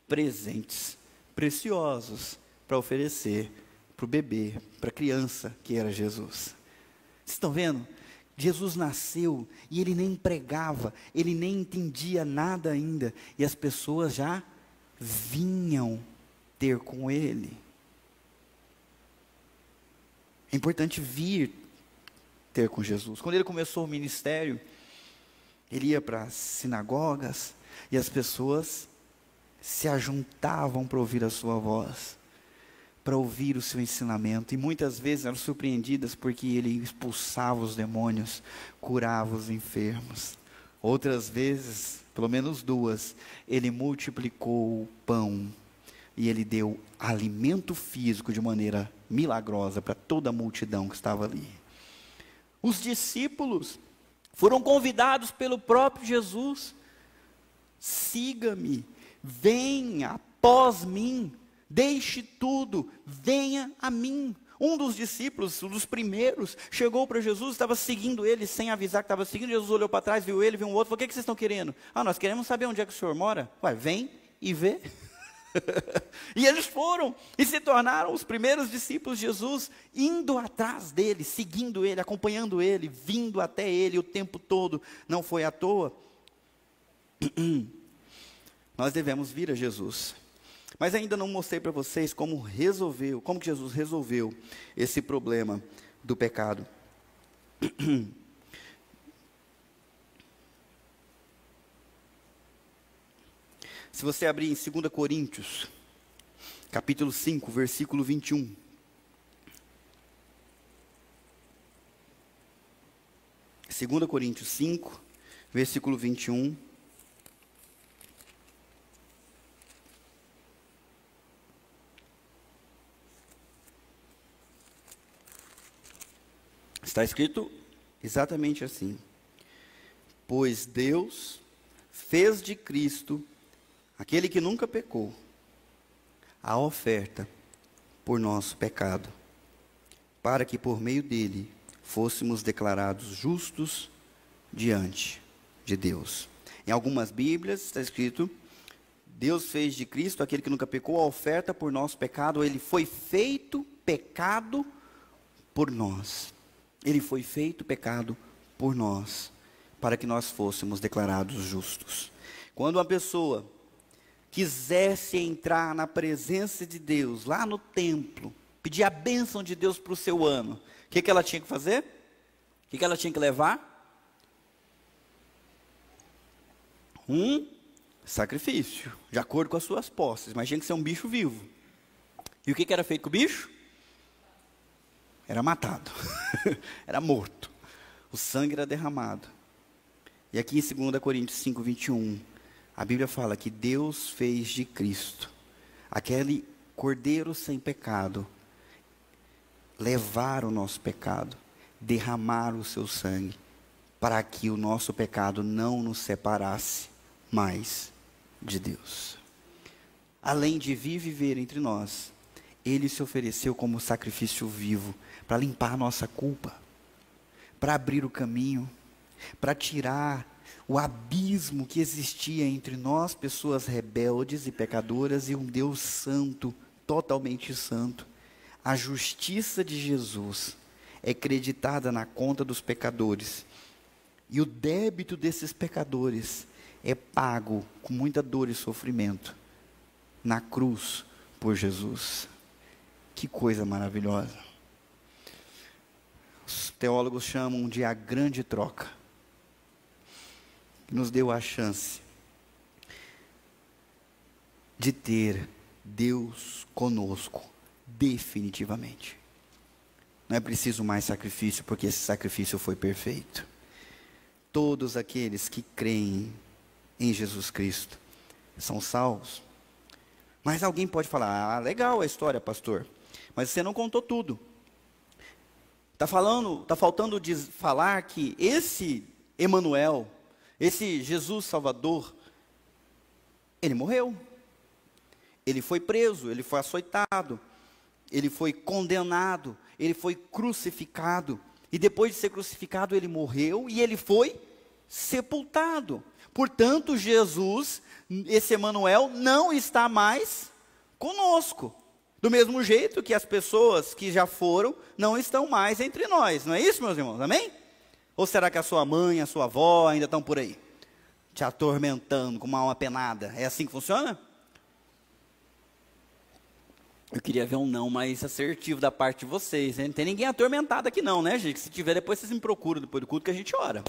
Speaker 1: presentes preciosos para oferecer para o bebê, para a criança que era Jesus. Vocês estão vendo? Jesus nasceu e ele nem pregava, ele nem entendia nada ainda, e as pessoas já vinham ter com ele. É importante vir ter com Jesus. Quando ele começou o ministério, ele ia para as sinagogas e as pessoas se ajuntavam para ouvir a sua voz, para ouvir o seu ensinamento, e muitas vezes eram surpreendidas porque ele expulsava os demônios, curava os enfermos. Outras vezes, pelo menos 2, ele multiplicou o pão e ele deu alimento físico de maneira milagrosa para toda a multidão que estava ali. Os discípulos foram convidados pelo próprio Jesus: siga-me, venha após mim. Deixe tudo, venha a mim. Um dos discípulos, um dos primeiros, chegou para Jesus, estava seguindo ele, sem avisar que estava seguindo. Jesus olhou para trás, viu ele, viu um outro, falou: o que vocês estão querendo? Nós queremos saber onde é que o senhor mora. Ué, vem e vê. E eles foram, e se tornaram os primeiros discípulos de Jesus, indo atrás dele, seguindo ele, acompanhando ele, vindo até ele o tempo todo. Não foi à toa. Nós devemos vir a Jesus. Mas ainda não mostrei para vocês como que Jesus resolveu esse problema do pecado. Se você abrir em 2 Coríntios, capítulo 5, versículo 21. Segunda Coríntios 5, versículo 21. Está escrito exatamente assim: pois Deus fez de Cristo, aquele que nunca pecou, a oferta por nosso pecado, para que por meio dele fôssemos declarados justos diante de Deus. Em algumas Bíblias está escrito: Deus fez de Cristo, aquele que nunca pecou, a oferta por nosso pecado. Ele foi feito pecado por nós. Ele foi feito pecado por nós, para que nós fôssemos declarados justos. Quando uma pessoa quisesse entrar na presença de Deus, lá no templo, pedir a bênção de Deus para o seu ano, o que ela tinha que fazer? O que ela tinha que levar? Um sacrifício, de acordo com as suas posses, mas tinha que ser um bicho vivo. E o que era feito com o bicho? Era matado, era morto, o sangue era derramado. E aqui em 2 Coríntios 5, 21, a Bíblia fala que Deus fez de Cristo, aquele cordeiro sem pecado, levar o nosso pecado, derramar o seu sangue, para que o nosso pecado não nos separasse mais de Deus. Além de vir viver entre nós, Ele se ofereceu como sacrifício vivo, para limpar a nossa culpa, para abrir o caminho, para tirar o abismo que existia entre nós, pessoas rebeldes e pecadoras, e um Deus santo, totalmente santo. A justiça de Jesus é creditada na conta dos pecadores, e o débito desses pecadores é pago com muita dor e sofrimento na cruz por Jesus. Que coisa maravilhosa. Os teólogos chamam de a grande troca, que nos deu a chance de ter Deus conosco definitivamente. Não é preciso mais sacrifício, porque esse sacrifício foi perfeito. Todos aqueles que creem em Jesus Cristo são salvos. Mas alguém pode falar: ah, legal a história, pastor, mas você não contou tudo. Está faltando de falar que esse Emanuel, esse Jesus Salvador, ele morreu. Ele foi preso, ele foi açoitado, ele foi condenado, ele foi crucificado. E depois de ser crucificado, ele morreu e ele foi sepultado. Portanto, Jesus, esse Emanuel, não está mais conosco. Do mesmo jeito que as pessoas que já foram, não estão mais entre nós. Não é isso, meus irmãos? Amém? Ou será que a sua mãe, a sua avó ainda estão por aí, te atormentando com uma alma penada? É assim que funciona? Eu queria ver um não mais assertivo da parte de vocês, hein? Não tem ninguém atormentado aqui não, né, gente? Se tiver, depois vocês me procuram depois do culto que a gente ora.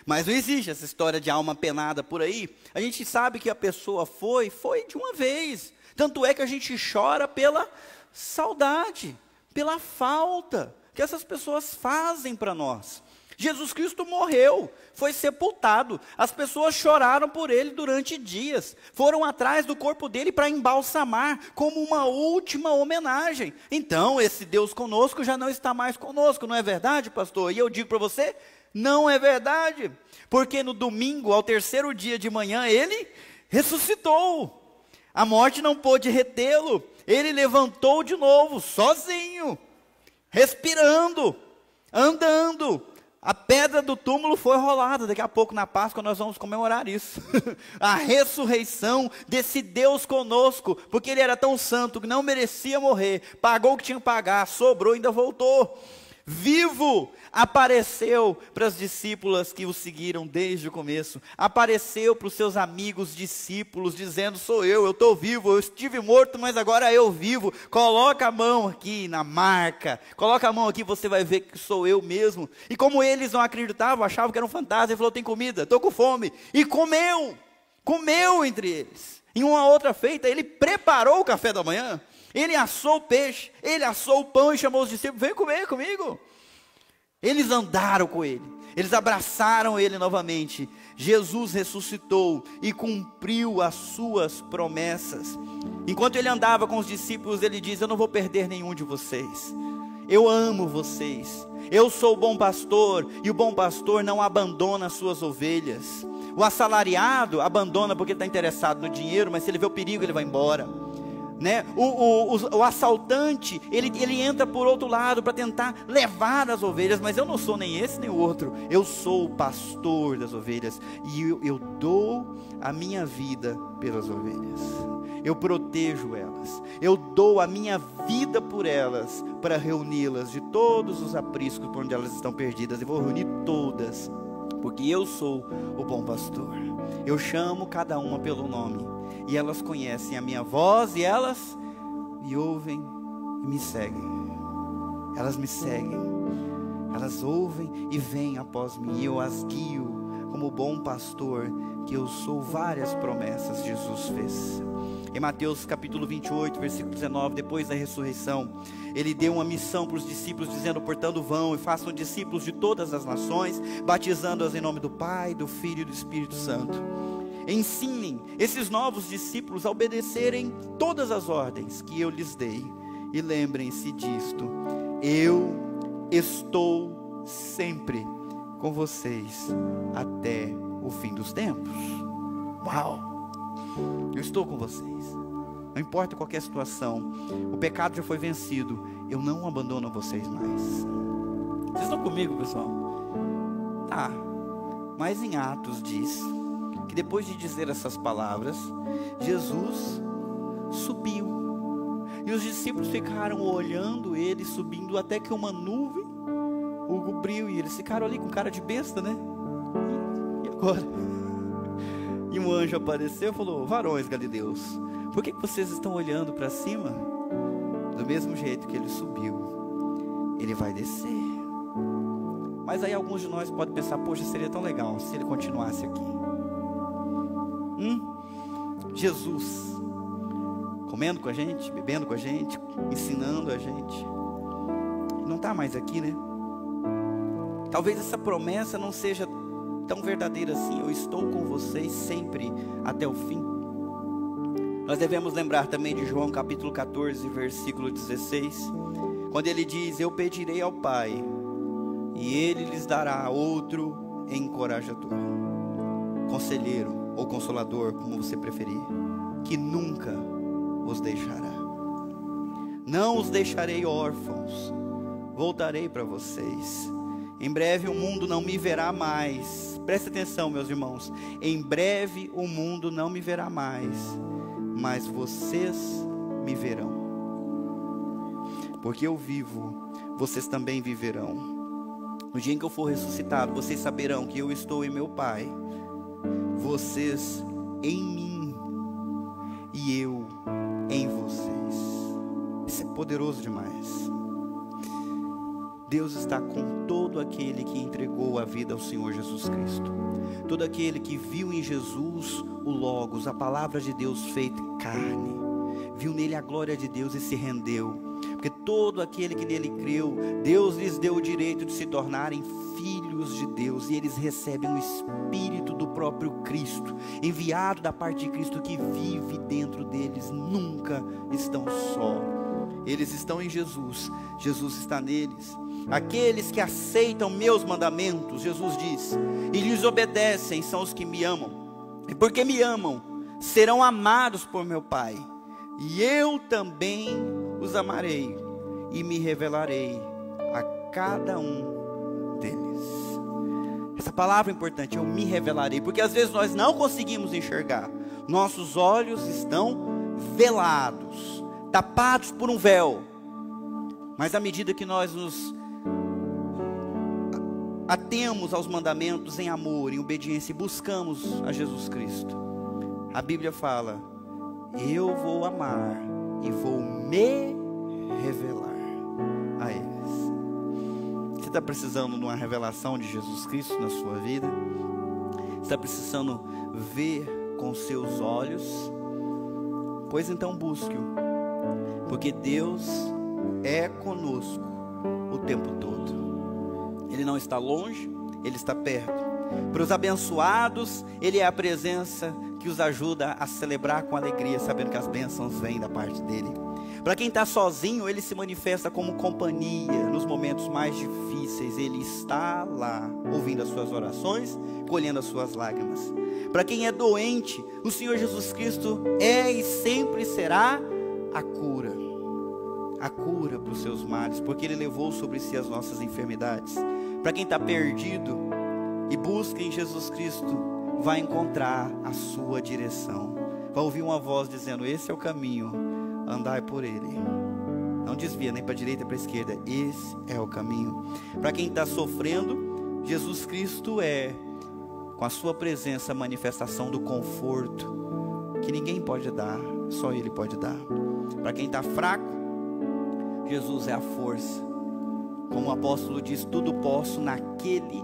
Speaker 1: Mas não existe essa história de alma penada por aí. A gente sabe que a pessoa foi de uma vez. Tanto é que a gente chora pela saudade, pela falta que essas pessoas fazem para nós. Jesus Cristo morreu, foi sepultado, as pessoas choraram por ele durante dias, foram atrás do corpo dele para embalsamar, como uma última homenagem. Então, esse Deus conosco já não está mais conosco, não é verdade, pastor? E eu digo para você, não é verdade, porque no domingo, ao terceiro dia de manhã, ele ressuscitou, a morte não pôde retê-lo, ele levantou de novo, sozinho, respirando, andando. A pedra do túmulo foi rolada. Daqui a pouco na Páscoa nós vamos comemorar isso. A ressurreição desse Deus conosco, porque ele era tão santo que não merecia morrer, pagou o que tinha que pagar, sobrou e ainda voltou. Vivo, apareceu para as discípulas que o seguiram desde o começo, apareceu para os seus amigos discípulos, dizendo: sou eu estou vivo, eu estive morto, mas agora eu vivo. Coloca a mão aqui na marca, coloca a mão aqui, você vai ver que sou eu mesmo. E como eles não acreditavam, achavam que era um fantasma, ele falou: tem comida, estou com fome, e comeu entre eles. Em uma outra feita, ele preparou o café da manhã, ele assou o peixe, ele assou o pão e chamou os discípulos: vem comer comigo. Eles andaram com ele, eles abraçaram ele novamente. Jesus ressuscitou e cumpriu as suas promessas. Enquanto ele andava com os discípulos, ele diz: eu não vou perder nenhum de vocês, eu amo vocês, eu sou o bom pastor, e o bom pastor não abandona as suas ovelhas. O assalariado abandona porque está interessado no dinheiro, mas se ele vê o perigo, ele vai embora. Né? O assaltante, ele entra por outro lado para tentar levar as ovelhas, mas eu não sou nem esse nem o outro, eu sou o pastor das ovelhas, e eu dou a minha vida pelas ovelhas, eu protejo elas, eu dou a minha vida por elas, para reuni-las de todos os apriscos por onde elas estão perdidas. Eu vou reunir todas, porque eu sou o bom pastor. Eu chamo cada uma pelo nome, e elas conhecem a minha voz, e elas me ouvem e me seguem. Elas me seguem, elas ouvem e vêm após mim, e eu as guio como bom pastor, que eu sou. Várias promessas Jesus fez. Em Mateus capítulo 28, versículo 19, depois da ressurreição, ele deu uma missão para os discípulos, dizendo: portanto vão e façam discípulos de todas as nações, batizando-as em nome do Pai, do Filho e do Espírito Santo. Ensinem esses novos discípulos a obedecerem todas as ordens que eu lhes dei, E lembrem-se disto: eu estou sempre com vocês até o fim dos tempos. Uau! Eu estou com vocês. Não importa qualquer situação, o pecado já foi vencido. Eu não abandono vocês mais. Vocês estão comigo, pessoal? Tá. Mas em Atos diz que depois de dizer essas palavras, Jesus subiu. E os discípulos ficaram olhando ele subindo, até que uma nuvem o cobriu. E eles ficaram ali com cara de besta, né? E agora? E um anjo apareceu e falou: varões galileus, por que vocês estão olhando para cima? Do mesmo jeito que ele subiu, ele vai descer. Mas aí alguns de nós podem pensar: poxa, seria tão legal se ele continuasse aqui. Jesus comendo com a gente, bebendo com a gente, ensinando a gente, não está mais aqui, né? Talvez essa promessa não seja tão verdadeira assim. Eu estou com vocês sempre até o fim. Nós devemos lembrar também de João capítulo 14, versículo 16, quando ele diz: eu pedirei ao Pai, e Ele lhes dará outro encorajador, conselheiro ou consolador, como você preferir, que nunca os deixará. Não os deixarei órfãos, voltarei para vocês. Em breve o mundo não me verá mais. Presta atenção, meus irmãos. Em breve o mundo não me verá mais, mas vocês me verão. Porque eu vivo, vocês também viverão. No dia em que eu for ressuscitado, vocês saberão que eu estou em meu Pai, vocês em mim e eu em vocês. Isso é poderoso demais. Deus está com todo aquele que entregou a vida ao Senhor Jesus Cristo, todo aquele que viu em Jesus o Logos, a palavra de Deus feita carne, viu nele a glória de Deus e se rendeu. Porque todo aquele que nele creu, Deus lhes deu o direito de se tornarem filhos de Deus, e eles recebem o Espírito do próprio Cristo, enviado da parte de Cristo, que vive dentro deles. Nunca estão só, eles estão em Jesus, Jesus está neles. Aqueles que aceitam meus mandamentos, Jesus diz, e lhes obedecem, são os que me amam, e porque me amam, serão amados por meu Pai, e eu também os amarei e me revelarei a cada um deles. Essa palavra é importante, eu me revelarei, porque às vezes nós não conseguimos enxergar, nossos olhos estão velados, tapados por um véu, mas à medida que nós nos atemos aos mandamentos em amor, em obediência, e buscamos a Jesus Cristo, a Bíblia fala: eu vou amar e vou me revelar a eles. Você está precisando de uma revelação de Jesus Cristo na sua vida? Você está precisando ver com seus olhos? Pois então busque-o, porque Deus é conosco o tempo todo. Ele não está longe, Ele está perto. Para os abençoados, Ele é a presença que os ajuda a celebrar com alegria, sabendo que as bênçãos vêm da parte dEle. Para quem está sozinho, Ele se manifesta como companhia nos momentos mais difíceis. Ele está lá, ouvindo as suas orações, colhendo as suas lágrimas. Para quem é doente, o Senhor Jesus Cristo é e sempre será a cura para os seus males, porque Ele levou sobre si as nossas enfermidades. Para quem está perdido e busca em Jesus Cristo, vai encontrar a sua direção, vai ouvir uma voz dizendo: esse é o caminho, andai por ele, não desvia nem para a direita nem para a esquerda, esse é o caminho. Para quem está sofrendo, Jesus Cristo é, com a sua presença, a manifestação do conforto que ninguém pode dar, só Ele pode dar. Para quem está fraco, Jesus é a força. Como o apóstolo diz, tudo posso naquele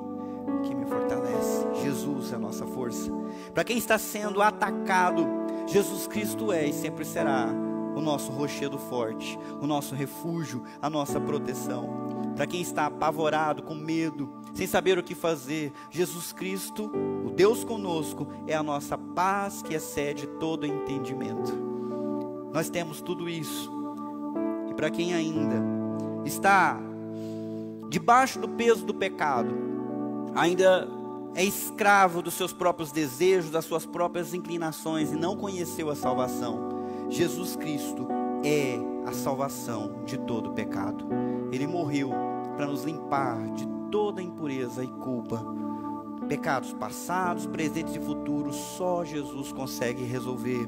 Speaker 1: que me fortalece. Jesus é a nossa força. Para quem está sendo atacado, Jesus Cristo é e sempre será o nosso rochedo forte, o nosso refúgio, a nossa proteção. Para quem está apavorado, com medo, sem saber o que fazer, Jesus Cristo, o Deus conosco, é a nossa paz que excede todo entendimento. Nós temos tudo isso. para quem ainda está debaixo do peso do pecado, ainda é escravo dos seus próprios desejos, das suas próprias inclinações e não conheceu a salvação, Jesus Cristo é a salvação de todo pecado. Ele morreu para nos limpar de toda impureza e culpa. Pecados passados, presentes e futuros, só Jesus consegue resolver.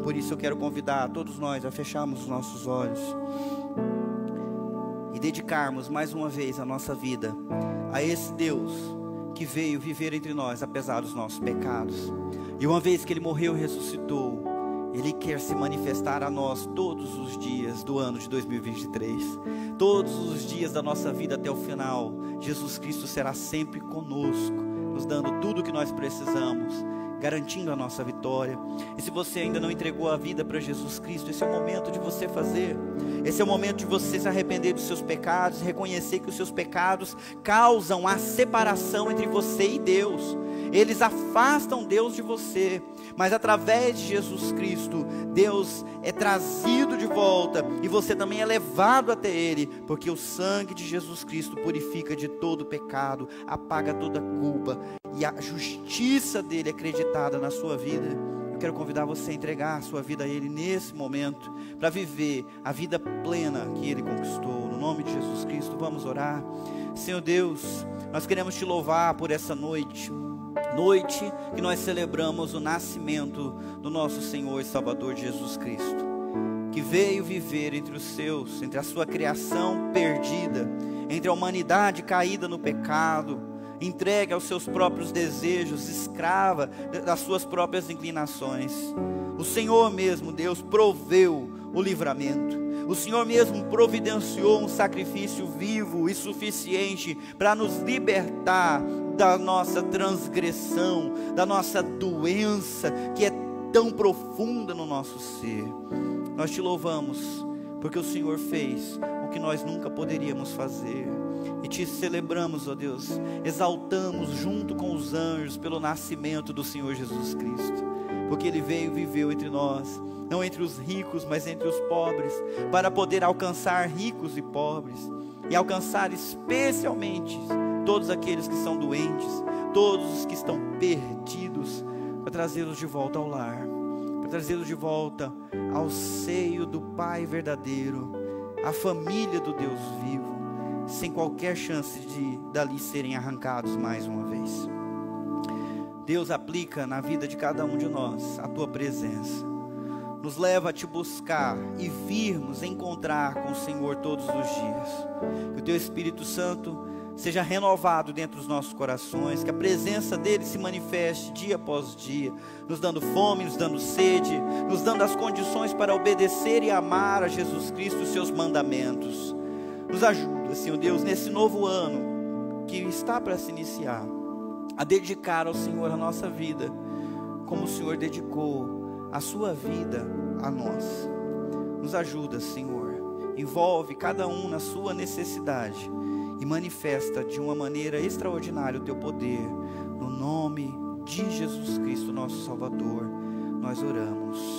Speaker 1: Por isso eu quero convidar todos nós a fecharmos os nossos olhos e dedicarmos mais uma vez a nossa vida a esse Deus que veio viver entre nós apesar dos nossos pecados. E uma vez que Ele morreu e ressuscitou, Ele quer se manifestar a nós todos os dias do ano de 2023. Todos os dias da nossa vida até o final, Jesus Cristo será sempre conosco, nos dando tudo o que nós precisamos, garantindo a nossa vitória. E se você ainda não entregou a vida para Jesus Cristo, esse é o momento de você fazer. Esse é o momento de você se arrepender dos seus pecados, reconhecer que os seus pecados causam a separação entre você e Deus. Eles afastam Deus de você, mas através de Jesus Cristo, Deus é trazido de volta e você também é levado até Ele, porque o sangue de Jesus Cristo purifica de todo pecado, apaga toda culpa e a justiça dele é acreditada na sua vida. Eu quero convidar você a entregar a sua vida a Ele nesse momento, para viver a vida plena que Ele conquistou. No nome de Jesus Cristo, vamos orar. Senhor Deus, nós queremos Te louvar por essa noite que nós celebramos o nascimento do nosso Senhor e Salvador Jesus Cristo, que veio viver entre os seus, entre a sua criação perdida, entre a humanidade caída no pecado, entregue aos seus próprios desejos, escrava das suas próprias inclinações. O Senhor mesmo, Deus, proveu o livramento. O Senhor mesmo providenciou um sacrifício vivo e suficiente para nos libertar da nossa transgressão, da nossa doença que é tão profunda no nosso ser. Nós Te louvamos porque o Senhor fez o que nós nunca poderíamos fazer. E Te celebramos, ó Deus, exaltamos junto com os anjos pelo nascimento do Senhor Jesus Cristo, porque Ele veio e viveu entre nós, não entre os ricos, mas entre os pobres, para poder alcançar ricos e pobres, e alcançar especialmente todos aqueles que são doentes, todos os que estão perdidos, para trazê-los de volta ao lar, para trazê-los de volta ao seio do Pai verdadeiro, à família do Deus vivo, sem qualquer chance de dali serem arrancados mais uma vez. Deus, aplica na vida de cada um de nós a Tua presença, nos leva a Te buscar e virmos encontrar com o Senhor todos os dias. Que o Teu Espírito Santo seja renovado dentro dos nossos corações, que a presença dEle se manifeste dia após dia, nos dando fome, nos dando sede, nos dando as condições para obedecer e amar a Jesus Cristo e os seus mandamentos. Nos ajuda, Senhor Deus, nesse novo ano que está para se iniciar, a dedicar ao Senhor a nossa vida, como o Senhor dedicou a sua vida a nós. Nos ajuda, Senhor, envolve cada um na sua necessidade e manifesta de uma maneira extraordinária o Teu poder. No nome de Jesus Cristo, nosso Salvador, nós oramos.